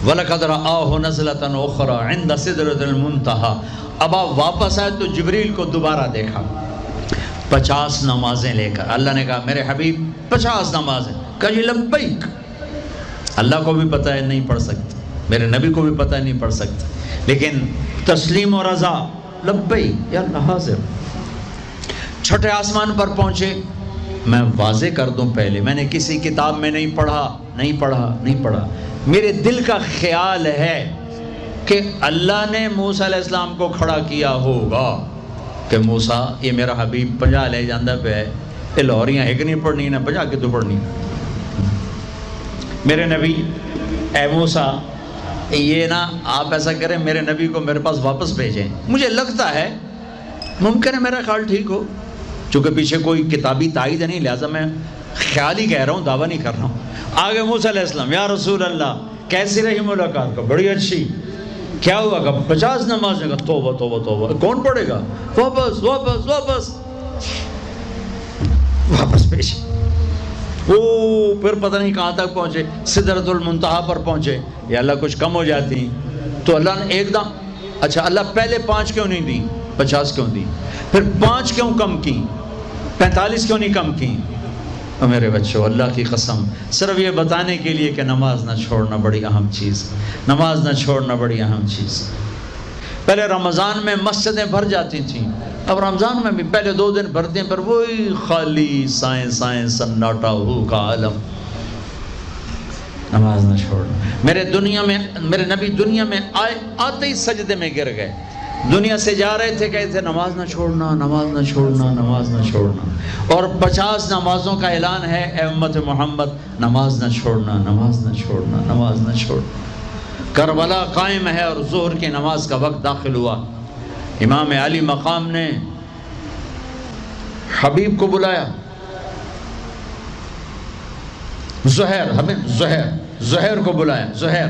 وَلَقَدْ رَآهُ نَزْلَةً أُخْرَى عِنْدَ سِدْرَةِ الْمُنْتَهَى، اب آپ واپس آئے تو جبریل کو دوبارہ دیکھا، 50 نمازیں لے کر۔ اللہ نے کہا میرے حبیب 50 نمازیں، کہا جی لبیک۔ اللہ کو بھی پتہ ہے نہیں پڑھ سکتے، میرے نبی کو بھی پتہ ہے نہیں پڑھ سکتے، لیکن تسلیم و رضا، لبیک یا اللہ حاضر۔ چھٹے آسمان پر پہنچے، میں واضح کر دوں پہلے، میں نے کسی کتاب میں نہیں پڑھا، میرے دل کا خیال ہے کہ اللہ نے موسیٰ علیہ السلام کو کھڑا کیا ہوگا کہ موسیٰ یہ میرا حبیب 50 لے جاندہ پہ ہے، یہ لاہوریاں ایک نہیں پڑھنی نہ 50 کے تو پڑھنی، میرے نبی اے موسیٰ یہ نا آپ ایسا کریں میرے نبی کو میرے پاس واپس بھیجیں، مجھے لگتا ہے ممکن ہے میرا خیال ٹھیک ہو، چونکہ پیچھے کوئی کتابی تائید نہیں، لہٰذا میں خیال ہی کہہ رہا ہوں، دعویٰ نہیں کر رہا ہوں۔ آگے موسیٰ علیہ السلام یا رسول اللہ کیسی رہی ملاقات کا؟ بڑی اچھی۔ کیا ہوا کہ 50 نمازیں کا؟ توبہ توبہ توبہ، کون پڑھے گا؟ واپس واپس واپس واپس پیش، پھر پتہ نہیں کہاں تک پہنچے، سدرۃ المنتہا پر پہنچے، یا اللہ کچھ کم ہو جاتی تو اللہ نے ایک دم، اچھا اللہ پہلے 5 کیوں نہیں دی، 50 کیوں دی، پھر 5 کیوں کم کی، 45 کیوں نہیں کم کی؟ اور میرے بچوں اللہ کی قسم صرف یہ بتانے کے لیے کہ نماز نہ چھوڑنا بڑی اہم چیز، نماز نہ چھوڑنا بڑی اہم چیز۔ پہلے رمضان میں مسجدیں بھر جاتی تھیں، اب رمضان میں بھی پہلے 2 دن بھرتے ہیں، پر وہی خالی سائیں سناٹا ہو کا عالم۔ نماز نہ چھوڑنا۔ میرے نبی دنیا میں آتے ہی سجدے میں گر گئے، دنیا سے جا رہے تھے، کہتے تھے نماز نہ چھوڑنا، نماز نہ چھوڑنا، نماز نہ چھوڑنا، اور 50 نمازوں کا اعلان ہے، اے امت محمد نماز نہ چھوڑنا، نماز نہ چھوڑنا، نماز نہ چھوڑنا۔ کربلا قائم ہے اور ظہر کی نماز کا وقت داخل ہوا، امام علی مقام نے حبیب کو بلایا، زہیر کو بلایا، زہیر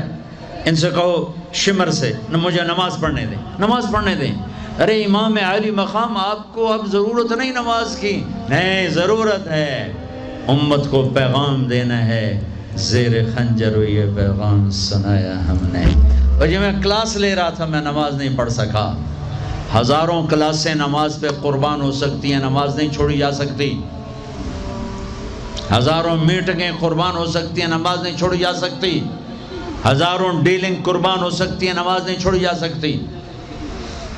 ان سے کہو شمر سے مجھے نماز پڑھنے دیں۔ ارے امام علی مقام آپ کو اب ضرورت نہیں نماز کی، نہیں ضرورت ہے، امت کو پیغام دینا ہے، زیر خنجر یہ پیغام سنایا ہم نے۔ اور جب میں کلاس لے رہا تھا میں نماز نہیں پڑھ سکا، ہزاروں کلاسیں نماز پہ قربان ہو سکتی ہیں، نماز نہیں چھوڑی جا سکتی، ہزاروں میٹنگیں قربان ہو سکتی ہیں، نماز نہیں چھوڑی جا سکتی، ہزاروں ڈیلنگ قربان ہو سکتی ہیں، نماز نہیں چھوڑی جا سکتی۔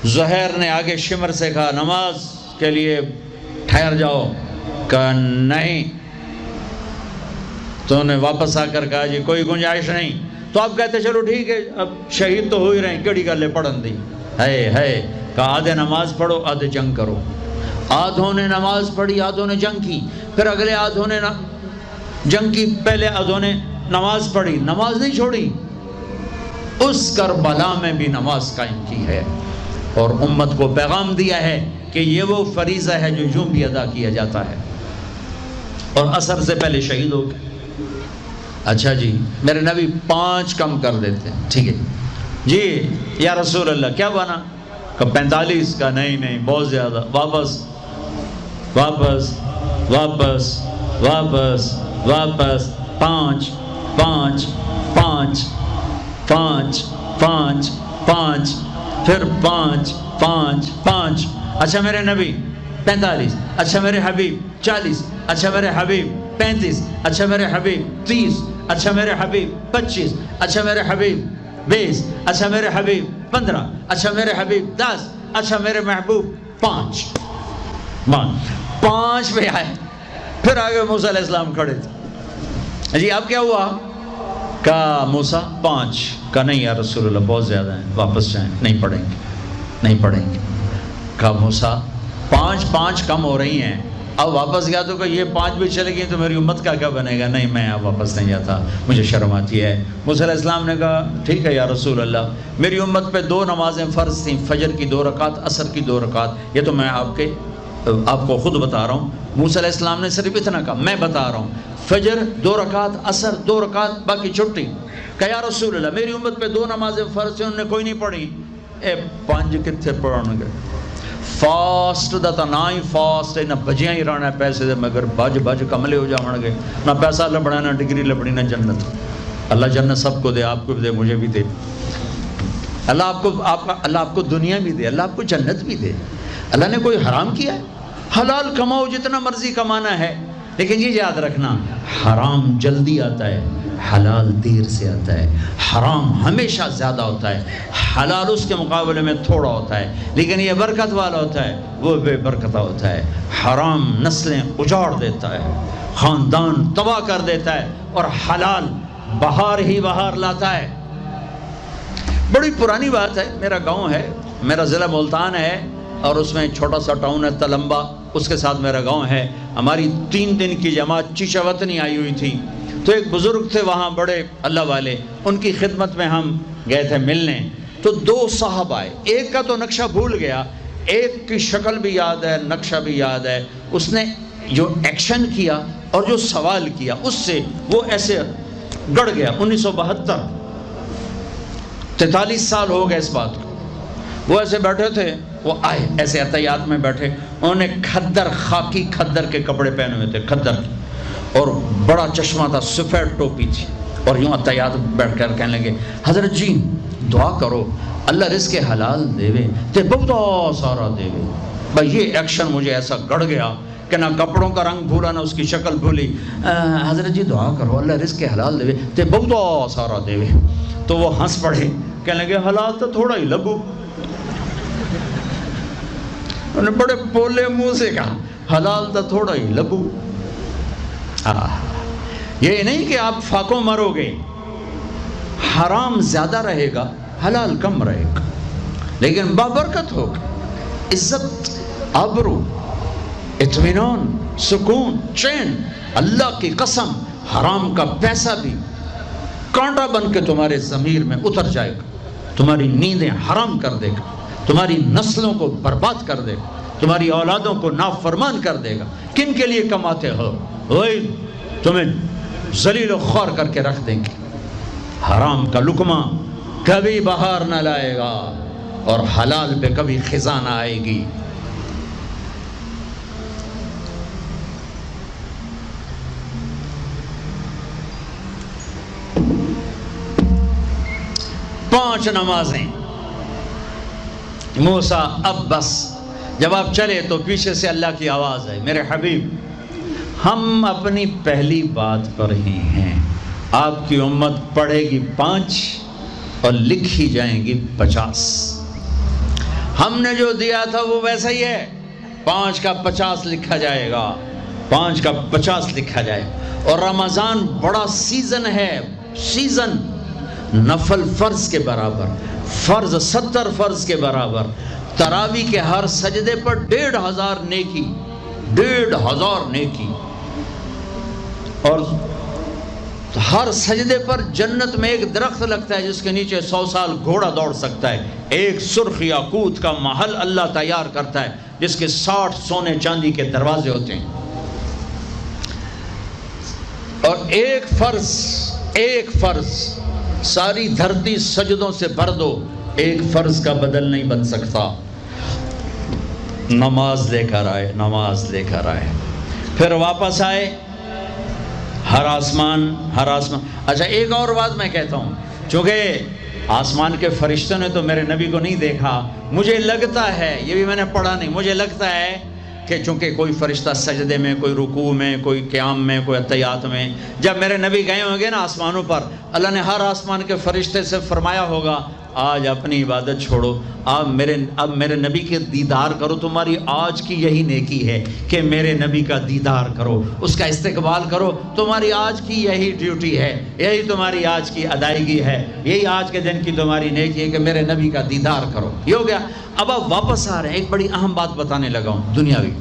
زہیر نے آگے شمر سے کہا نماز کے لیے ٹھہر جاؤ، کہا نہیں، تو انہیں واپس آ کر کہا جی کوئی گنجائش نہیں، تو آپ کہتے چلو ٹھیک ہے اب شہید تو ہو ہی رہے ہیں، کیڑی گلے پڑھن دی ہے، کہا آدھے نماز پڑھو آدھے جنگ کرو۔ آدھوں نے نماز پڑھی، آدھوں نے جنگ کی، پھر اگلے آدھوں نے جنگ کی، پہلے آدھوں نے نماز پڑھی، نماز نہیں چھوڑی، اس کربلا میں بھی نماز قائم کی ہے، اور امت کو پیغام دیا ہے کہ یہ وہ فریضہ ہے جو یوں بھی ادا کیا جاتا ہے، اور عصر سے پہلے شہید ہو گئے۔ اچھا جی میرے نبی 5 کم کر دیتے ہیں، ٹھیک ہے جی یا رسول اللہ کیا بنا؟ کہ 45 کا نہیں بہت زیادہ، واپس واپس واپس واپس واپس 5 5 5 5 5 5 پھر 5 5 5 اچھا میرے نبی 45، اچھا میرے حبیب 40، اچھا میرے حبیب 35، اچھا میرے حبیب 30، اچھا میرے حبیب 25، اچھا میرے حبیب 20، اچھا میرے حبیب 15، اچھا میرے حبیب 10، اچھا میرے محبوب 5 پہ آئے، پھر آگے موسیٰ علیہ السلام کھڑے تھے، جی اب کیا ہوا؟ کہا موسیٰ 5، کہا نہیں یا رسول اللہ بہت زیادہ ہیں، واپس جائیں، نہیں پڑھیں گے۔ کہا موسیٰ 5 کم ہو رہی ہیں، اب واپس گیا تو کہ یہ 5 بھی چلے گئی تو میری امت کا کیا بنے گا؟ نہیں میں اب واپس نہیں جاتا، مجھے شرم آتی ہے۔ موسیٰ علیہ السلام نے کہا ٹھیک ہے یا رسول اللہ، میری امت پہ 2 نمازیں فرض تھیں، فجر کی 2 رکعت، عصر کی 2 رکعت، یہ تو میں آپ کو خود بتا رہا ہوں۔ موسیٰ علیہ السلام نے صرف اتنا کہا، میں بتا رہا ہوں، فجر 2 رکعت، عصر 2 رکعت، باقی چھٹی۔ کہا یا رسول اللہ میری امت پہ 2 نمازیں فرض تھیں، انہوں نے کوئی نہیں پڑھی، 5 کتنے پڑھن گے؟ فاسٹ دا تا نہ ہی فاسٹ ہے، نہ بجیاں ہی رہنا ہے پیسے دے، مگر بج کملے ہو جاؤں گے، نہ پیسہ لبنا، نہ ڈگری لبنی، نہ جنت۔ اللہ جنت سب کو دے، آپ کو بھی دے، مجھے بھی دے، اللہ آپ کو دنیا بھی دے، اللہ آپ کو جنت بھی دے۔ اللہ نے کوئی حرام کیا ہے؟ حلال کماؤ جتنا مرضی کمانا ہے، لیکن یہ یاد رکھنا، حرام جلدی آتا ہے، حلال دیر سے آتا ہے۔ حرام ہمیشہ زیادہ ہوتا ہے، حلال اس کے مقابلے میں تھوڑا ہوتا ہے، لیکن یہ برکت والا ہوتا ہے، وہ بے برکتہ ہوتا ہے۔ حرام نسلیں اجاڑ دیتا ہے، خاندان تباہ کر دیتا ہے، اور حلال بہار ہی بہار لاتا ہے۔ بڑی پرانی بات ہے، میرا گاؤں ہے، میرا ضلع ملتان ہے، اور اس میں چھوٹا سا ٹاؤن ہے تلمبا، اس کے ساتھ میرا گاؤں ہے۔ ہماری 3 دن کی جماعت چیچا وطنی آئی ہوئی تھی، تو ایک بزرگ تھے وہاں بڑے اللہ والے، ان کی خدمت میں ہم گئے تھے ملنے۔ تو 2 صاحب آئے، ایک کا تو نقشہ بھول گیا، ایک کی شکل بھی یاد ہے، نقشہ بھی یاد ہے۔ اس نے جو ایکشن کیا اور جو سوال کیا، اس سے وہ ایسے گڑ گیا۔ 1972، 43 سال ہو گئے اس بات کو۔ وہ ایسے بیٹھے تھے، وہ آئے ایسے عطیات میں بیٹھے، انہوں نے کھدر، خاکی کھدر کے کپڑے پہنے ہوئے تھے، کھدر، اور بڑا چشمہ تھا، سفید ٹوپی تھی، اور یوں عطیات بیٹھ کر کہنے لگے، حضرت جی دعا کرو اللہ رزق حلال دے تے بہت سارا دے۔ بھائی یہ ایکشن مجھے ایسا گڑ گیا کہ نہ کپڑوں کا رنگ بھولا نہ اس کی شکل بھولی۔ حضرت جی دعا کرو اللہ رزق حلال دے تے بہت سارا دے۔ تو وہ ہنس پڑے، کہنے لگے حلال تو تھوڑا ہی لبو۔ انہوں نے بڑے پولے منہ سے کہا حلال تو تھوڑا ہی لبو۔ یہ نہیں کہ آپ فاقوں مرو گے، حرام زیادہ رہے گا، حلال کم رہے گا، لیکن بابرکت ہوگا، عزت، آبرو، اطمینان، سکون، چین۔ اللہ کی قسم حرام کا پیسہ بھی کانٹا بن کے تمہارے ضمیر میں اتر جائے گا، تمہاری نیندیں حرام کر دے گا، تمہاری نسلوں کو برباد کر دے گا، تمہاری اولادوں کو نافرمان کر دے گا۔ کن کے لیے کماتے ہو؟ وہی تمہیں ذلیل و خوار کر کے رکھ دیں گے۔ حرام کا لقمہ کبھی بہار نہ لائے گا، اور حلال پہ کبھی خزاں نہ آئے گی۔ پانچ نمازیں موسیٰ، اب بس جب آپ چلے تو پیچھے سے اللہ کی آواز ہے، میرے حبیب ہم اپنی پہلی بات پر ہی ہیں، آپ کی امت پڑھے گی 5 اور لکھی جائیں گی 50۔ ہم نے جو دیا تھا وہ ویسا ہی ہے، 5 کا 50 لکھا جائے گا، 5 کا 50 لکھا جائے گا۔ اور رمضان بڑا سیزن ہے، سیزن نفل فرض کے برابر، فرض 70 فرض کے برابر، تراویح کے ہر سجدے پر 1500 نیکی، 1500 نیکی، اور ہر سجدے پر جنت میں ایک درخت لگتا ہے جس کے نیچے 100 سال گھوڑا دوڑ سکتا ہے۔ ایک سرخ یاقوت کا محل اللہ تیار کرتا ہے جس کے 60 سونے چاندی کے دروازے ہوتے ہیں۔ اور ایک فرض ساری دھرتی سجدوں سے بھر دو، ایک فرض کا بدل نہیں بن سکتا۔ نماز لے کر آئے، پھر واپس آئے، ہر آسمان۔ اچھا ایک اور بات میں کہتا ہوں، چونکہ آسمان کے فرشتوں نے تو میرے نبی کو نہیں دیکھا، مجھے لگتا ہے، یہ بھی میں نے پڑھا نہیں، مجھے لگتا ہے کہ چونکہ کوئی فرشتہ سجدے میں، کوئی رکوع میں، کوئی قیام میں، کوئی عطیات میں، جب میرے نبی گئے ہوں گے نا آسمانوں پر، اللہ نے ہر آسمان کے فرشتے سے فرمایا ہوگا آج اپنی عبادت چھوڑو، اب میرے نبی کے دیدار کرو، تمہاری آج کی یہی نیکی ہے کہ میرے نبی کا دیدار کرو، اس کا استقبال کرو، تمہاری آج کی یہی ڈیوٹی ہے، یہی تمہاری آج کی ادائیگی ہے، یہی آج کے دن کی تمہاری نیکی ہے کہ میرے نبی کا دیدار کرو۔ یہ ہو گیا۔ اب آپ واپس آ رہے ہیں، ایک بڑی اہم بات بتانے لگا ہوں دنیاوی۔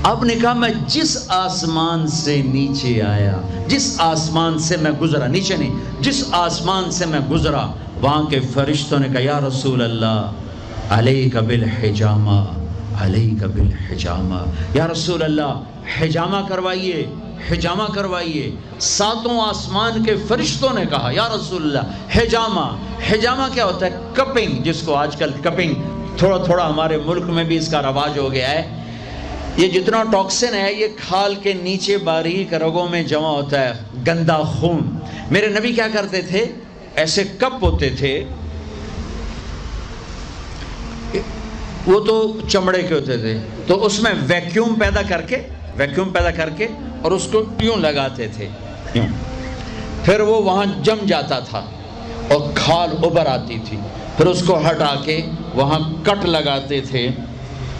آپ نے کہا میں جس آسمان سے نیچے آیا، جس آسمان سے میں گزرا، نیچے نہیں، جس آسمان سے میں گزرا، وہاں کے فرشتوں نے کہا یا رسول اللہ علیک بالحجامہ، علیک بالحجامہ، یا رسول اللہ حجامہ کروائیے، حجامہ کروائیے۔ 7 آسمان کے فرشتوں نے کہا یا رسول اللہ حجامہ۔ حجامہ کیا ہوتا ہے؟ کپنگ، جس کو آج کل کپنگ تھوڑا تھوڑا ہمارے ملک میں بھی اس کا رواج ہو گیا ہے۔ یہ جتنا ٹاکسن ہے یہ کھال کے نیچے باریک رگوں میں جمع ہوتا ہے، گندا خون۔ میرے نبی کیا کرتے تھے؟ ایسے کپ ہوتے تھے، وہ تو چمڑے کے ہوتے تھے، تو اس میں ویکیوم پیدا کر کے اور اس کو یوں لگاتے تھے، یوں، پھر وہ وہاں جم جاتا تھا اور کھال ابھر آتی تھی، پھر اس کو ہٹا کے وہاں کٹ لگاتے تھے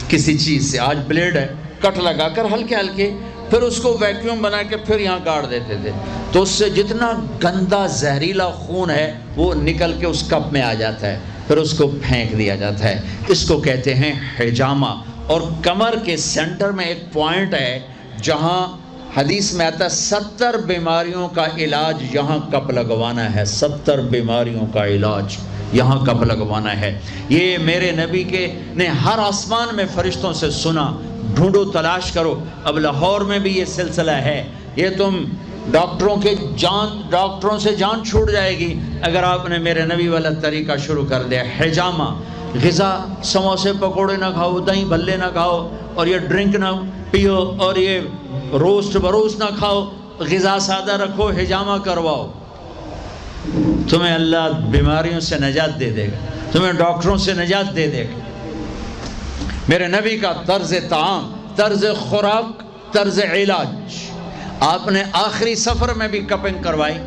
کسی چیز سے، آج بلیڈ ہے، کٹ لگا کر ہلکے ہلکے، پھر اس کو ویکیوم بنا کے پھر یہاں گاڑ دیتے تھے، تو اس سے جتنا گندا زہریلا خون ہے وہ نکل کے اس کپ میں آ جاتا ہے، پھر اس کو پھینک دیا جاتا ہے۔ اس کو کہتے ہیں حجامہ۔ اور کمر کے سینٹر میں ایک پوائنٹ ہے جہاں حدیث میں آتا ہے 70 بیماریوں کا علاج یہاں کپ لگوانا ہے، 70 بیماریوں کا علاج یہاں کپ لگوانا ہے۔ یہ میرے نبی کے نے ہر آسمان میں فرشتوں سے سنا، ڈھونڈو تلاش کرو، اب لاہور میں بھی یہ سلسلہ ہے۔ یہ تم ڈاکٹروں سے جان چھوٹ جائے گی اگر آپ نے میرے نبی والا طریقہ شروع کر دیا۔ حجامہ، غذا، سموسے پکوڑے نہ کھاؤ، دہی بھلے نہ کھاؤ، اور یہ ڈرنک نہ پیو، اور یہ روسٹ بروسٹ نہ کھاؤ، غذا سادہ رکھو، حجامہ کرواؤ، تمہیں اللہ بیماریوں سے نجات دے دے گا، تمہیں ڈاکٹروں سے نجات دے دے گا۔ میرے نبی کا طرز طعام، طرز خوراک، طرز علاج، آپ نے آخری سفر میں بھی کپنگ کروائی۔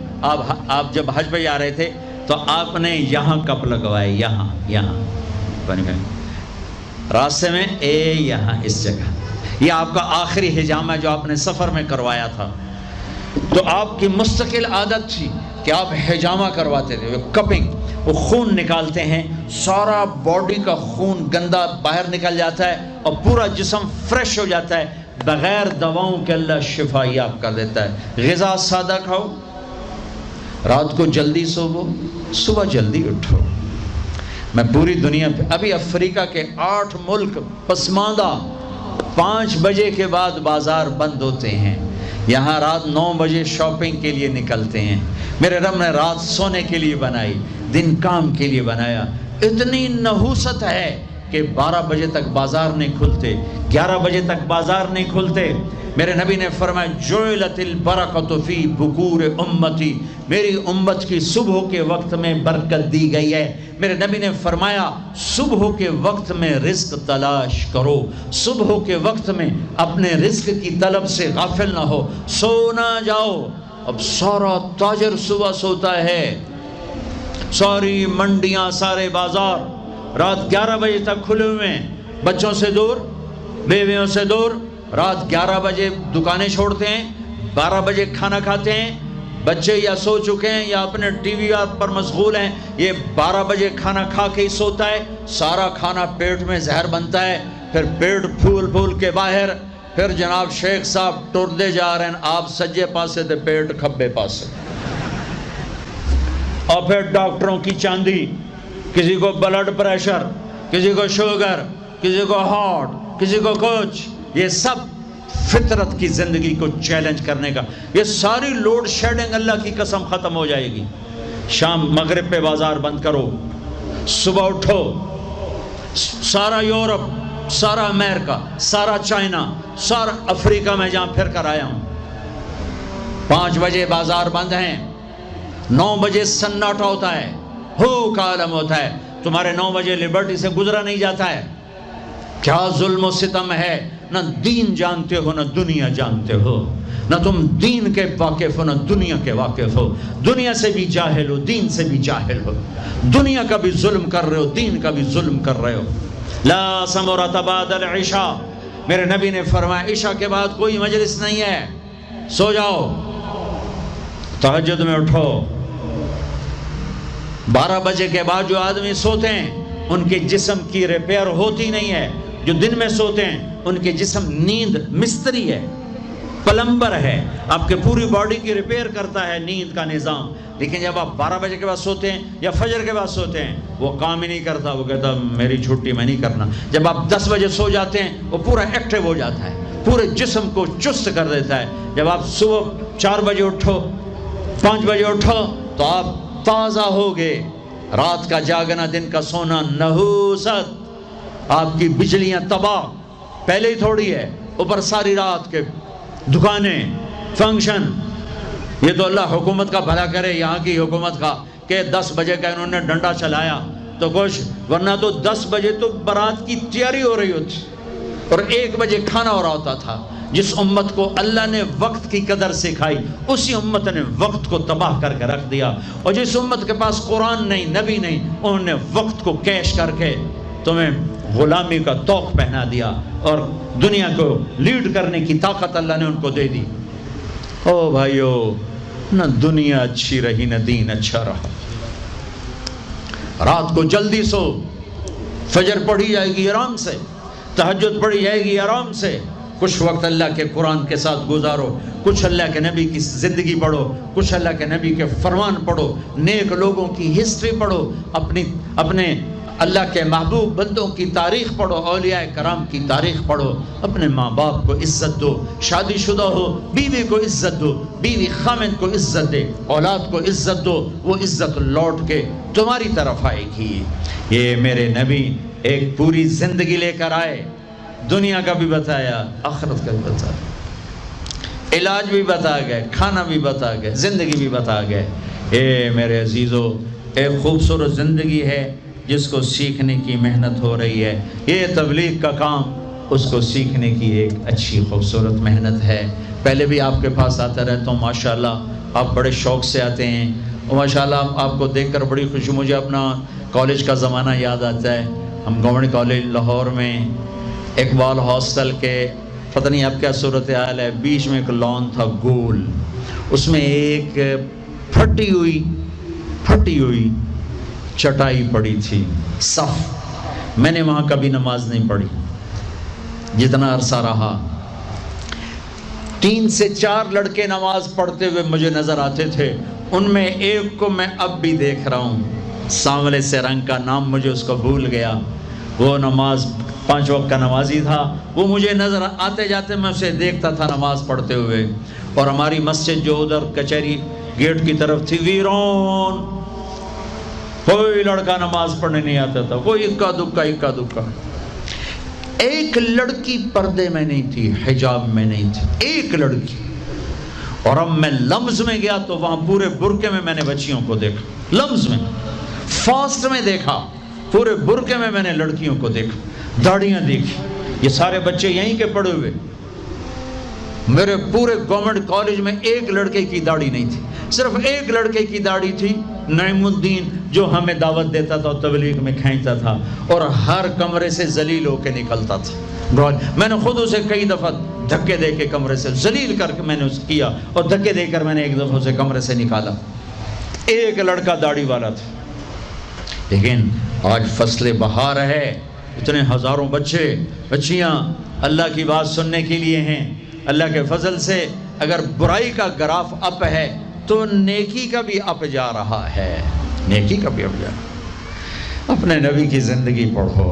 آپ جب حج پہ جا رہے تھے تو آپ نے یہاں کپ لگوائے، یہاں راستے میں، یہاں اس جگہ، یہ آپ کا آخری حجامہ جو آپ نے سفر میں کروایا تھا۔ تو آپ کی مستقل عادت تھی کہ آپ حجامہ کرواتے تھے، کپنگ، وہ خون نکالتے ہیں، سارا باڈی کا خون گندا باہر نکل جاتا ہے اور پورا جسم فریش ہو جاتا ہے، بغیر دواؤں کے اللہ شفا یاب کر دیتا ہے۔ غذا سادہ کھاؤ، رات کو جلدی سوو، صبح جلدی اٹھو۔ میں پوری دنیا پہ، ابھی افریقہ کے 8 ملک پسماندہ 5 بجے کے بعد بازار بند ہوتے ہیں، یہاں رات 9 بجے شاپنگ کے لیے نکلتے ہیں۔ میرے رب نے رات سونے کے لیے بنائی، دن کام کے لیے بنایا۔ اتنی نحوست ہے کہ 12 بجے تک بازار نہیں کھلتے، 11 بجے تک بازار نہیں کھلتے۔ میرے نبی نے فرمایا جعلت البرکۃ فی بکور امتی، میری امت کی صبح کے وقت میں برکت دی گئی ہے۔ میرے نبی نے فرمایا صبح کے وقت میں رزق تلاش کرو، صبح کے وقت میں اپنے رزق کی طلب سے غافل نہ ہو، سو نہ جاؤ۔ اب سارا تاجر صبح سوتا ہے، ساری منڈیاں، سارے بازار رات 11 بجے تک کھلے ہوئے ہیں، بچوں سے دور، بیویوں سے دور، رات 11 بجے دکانیں چھوڑتے ہیں، 12 بجے کھانا کھاتے ہیں، بچے یا سو چکے ہیں یا اپنے ٹی وی پر مشغول ہیں، یہ 12 بجے کھانا کھا کے ہی سوتا ہے، سارا کھانا پیٹ میں زہر بنتا ہے، پھر پیٹ پھول کے باہر، پھر جناب شیخ صاحب ٹردے جا رہے ہیں، آپ سجے پاسے تھے، پیٹ کھبے پاسے، اور پھر ڈاکٹروں کی چاندی، کسی کو بلڈ پریشر، کسی کو شوگر، کسی کو ہارٹ، کسی کو کچھ، یہ سب فطرت کی زندگی کو چیلنج کرنے کا، یہ ساری لوڈ شیڈنگ اللہ کی قسم ختم ہو جائے گی۔ شام مغرب پہ بازار بند کرو، صبح اٹھو، سارا یورپ، سارا امریکہ، سارا چائنا، سارا افریقہ میں جہاں پھر کر آیا ہوں، 5 بجے بازار بند ہیں، 9 بجے سناٹا ہوتا ہے، ہو کا عالم ہوتا ہے، تمہارے 9 بجے لبرٹی سے گزرا نہیں جاتا ہے۔ کیا ظلم و ستم ہے، نہ دین جانتے ہو نہ دنیا جانتے ہو، نہ تم دین کے واقف ہو نہ دنیا کے واقف ہو، دنیا سے بھی جاہل ہو، دین سے بھی جاہل ہو، دنیا کا بھی ظلم کر رہے ہو، دین کا بھی ظلم کر رہے ہو۔ لا سمرۃ بعد العشاء، میرے نبی نے فرمایا عشاء کے بعد کوئی مجلس نہیں ہے، سو جاؤ، تہجد میں اٹھو۔ 12 بجے کے بعد جو آدمی سوتے ہیں ان کے جسم کی ریپیئر ہوتی نہیں ہے، جو دن میں سوتے ہیں ان کے جسم، نیند مستری ہے، پلمبر ہے، آپ کے پوری باڈی کی ریپیئر کرتا ہے نیند کا نظام، لیکن جب آپ 12 بجے کے بعد سوتے ہیں یا فجر کے بعد سوتے ہیں وہ کام ہی نہیں کرتا، وہ کہتا میری چھٹی میں نہیں کرنا۔ جب آپ 10 بجے سو جاتے ہیں وہ پورا ایکٹیو ہو جاتا ہے، پورے جسم کو چست کر دیتا ہے۔ جب آپ صبح 4 بجے اٹھو، 5 بجے اٹھو تو آپ تازہ ہوگے۔ رات کا جاگنا، دن کا سونا نحوست، آپ کی بجلیاں تباہ، پہلے ہی تھوڑی ہے، اوپر ساری رات کے دکانیں، فنکشن۔ یہ تو اللہ حکومت کا بھلا کرے، یہاں کی حکومت کا، کہ 10 بجے کا انہوں نے ڈنڈا چلایا تو کچھ، ورنہ تو 10 بجے تو بارات کی تیاری ہو رہی ہوتی، اور 1 بجے کھانا ہو رہا ہوتا تھا۔ جس امت کو اللہ نے وقت کی قدر سکھائی اسی امت نے وقت کو تباہ کر کے رکھ دیا، اور جس امت کے پاس قرآن نہیں، نبی نہیں، انہوں نے وقت کو کیش کر کے تمہیں غلامی کا توق پہنا دیا اور دنیا کو لیڈ کرنے کی طاقت اللہ نے ان کو دے دی۔ او بھائیو، نہ دنیا اچھی رہی نہ دین اچھا رہا۔ رات کو جلدی سو، فجر پڑھی جائے گی آرام سے، تہجد پڑھی جائے گی آرام سے، کچھ وقت اللہ کے قرآن کے ساتھ گزارو، کچھ اللہ کے نبی کی زندگی پڑھو، کچھ اللہ کے نبی کے فرمان پڑھو، نیک لوگوں کی ہسٹری پڑھو، اپنے اللہ کے محبوب بندوں کی تاریخ پڑھو، اولیاء کرام کی تاریخ پڑھو، اپنے ماں باپ کو عزت دو، شادی شدہ ہو بیوی کو عزت دو، بیوی خامد کو عزت دے، اولاد کو عزت دو، وہ عزت لوٹ کے تمہاری طرف آئے گی۔ یہ میرے نبی ایک پوری زندگی لے کر آئے، دنیا کا بھی بتایا، آخرت کا بھی بتایا، علاج بھی بتا گئے، کھانا بھی بتا گئے، زندگی بھی بتا گئے۔ اے میرے عزیزو، ایک خوبصورت زندگی ہے جس کو سیکھنے کی محنت ہو رہی ہے۔ یہ تبلیغ کا کام، اس کو سیکھنے کی ایک اچھی خوبصورت محنت ہے۔ پہلے بھی آپ کے پاس آتا رہتا ہوں، ماشاءاللہ آپ بڑے شوق سے آتے ہیں، اور ماشاءاللہ آپ کو دیکھ کر بڑی خوشی، مجھے اپنا کالج کا زمانہ یاد آتا ہے۔ ہم گورنمنٹ کالج لاہور میں اقبال ہاسٹل کے، پتہ نہیں اب کیا صورتحال ہے، بیچ میں ایک لان تھا گول، اس میں ایک پھٹی ہوئی چٹائی پڑی تھی، صف۔ میں نے وہاں کبھی نماز نہیں پڑھی، جتنا عرصہ رہا 3 سے 4 لڑکے نماز پڑھتے ہوئے مجھے نظر آتے تھے، ان میں ایک کو میں اب بھی دیکھ رہا ہوں، سانولے سے رنگ کا نام مجھے اس کو بھول گیا، وہ نماز 5 وقت کا نمازی تھا، وہ مجھے نظر آتے جاتے میں اسے دیکھتا تھا نماز پڑھتے ہوئے۔ اور ہماری مسجد جو ادھر کچہری گیٹ کی طرف تھی، ویرون، کوئی لڑکا نماز پڑھنے نہیں آتا تھا، کوئی اکا دکا۔ ایک لڑکی پردے میں نہیں تھی، حجاب میں نہیں تھی، ایک لڑکی۔ اور اب میں لمز میں گیا تو وہاں پورے برقعے میں میں نے بچیوں کو دیکھا، لمز میں، فاسٹ میں دیکھا، پورے برقعے میں میں نے لڑکیوں کو دیکھا، داڑیاں دیکھی، یہ سارے بچے یہیں کے پڑے ہوئے۔ میرے پورے گورنمنٹ کالج میں ایک لڑکے کی داڑھی نہیں تھی، صرف ایک لڑکے کی داڑھی تھی، نعیم الدین، جو ہمیں دعوت دیتا تھا اور تبلیغ میں کھینچتا تھا، اور ہر کمرے سے ذلیل ہو کے نکلتا تھا۔ میں نے خود اسے کئی دفعہ دھکے دے کے کمرے سے ذلیل کر کے میں نے اسے کیا، اور دھکے دے کر میں نے ایک دفعہ اسے کمرے سے نکالا۔ ایک لڑکا داڑھی والا تھا۔ لیکن آج فصل بہار ہے، اتنے ہزاروں بچے بچیاں اللہ کی بات سننے کے لیے ہیں۔ اللہ کے فضل سے اگر برائی کا گراف اپ ہے تو نیکی کا بھی اپ جا رہا ہے، نیکی کا بھی اپ جا رہا ہے۔ اپنے نبی کی زندگی پڑھو۔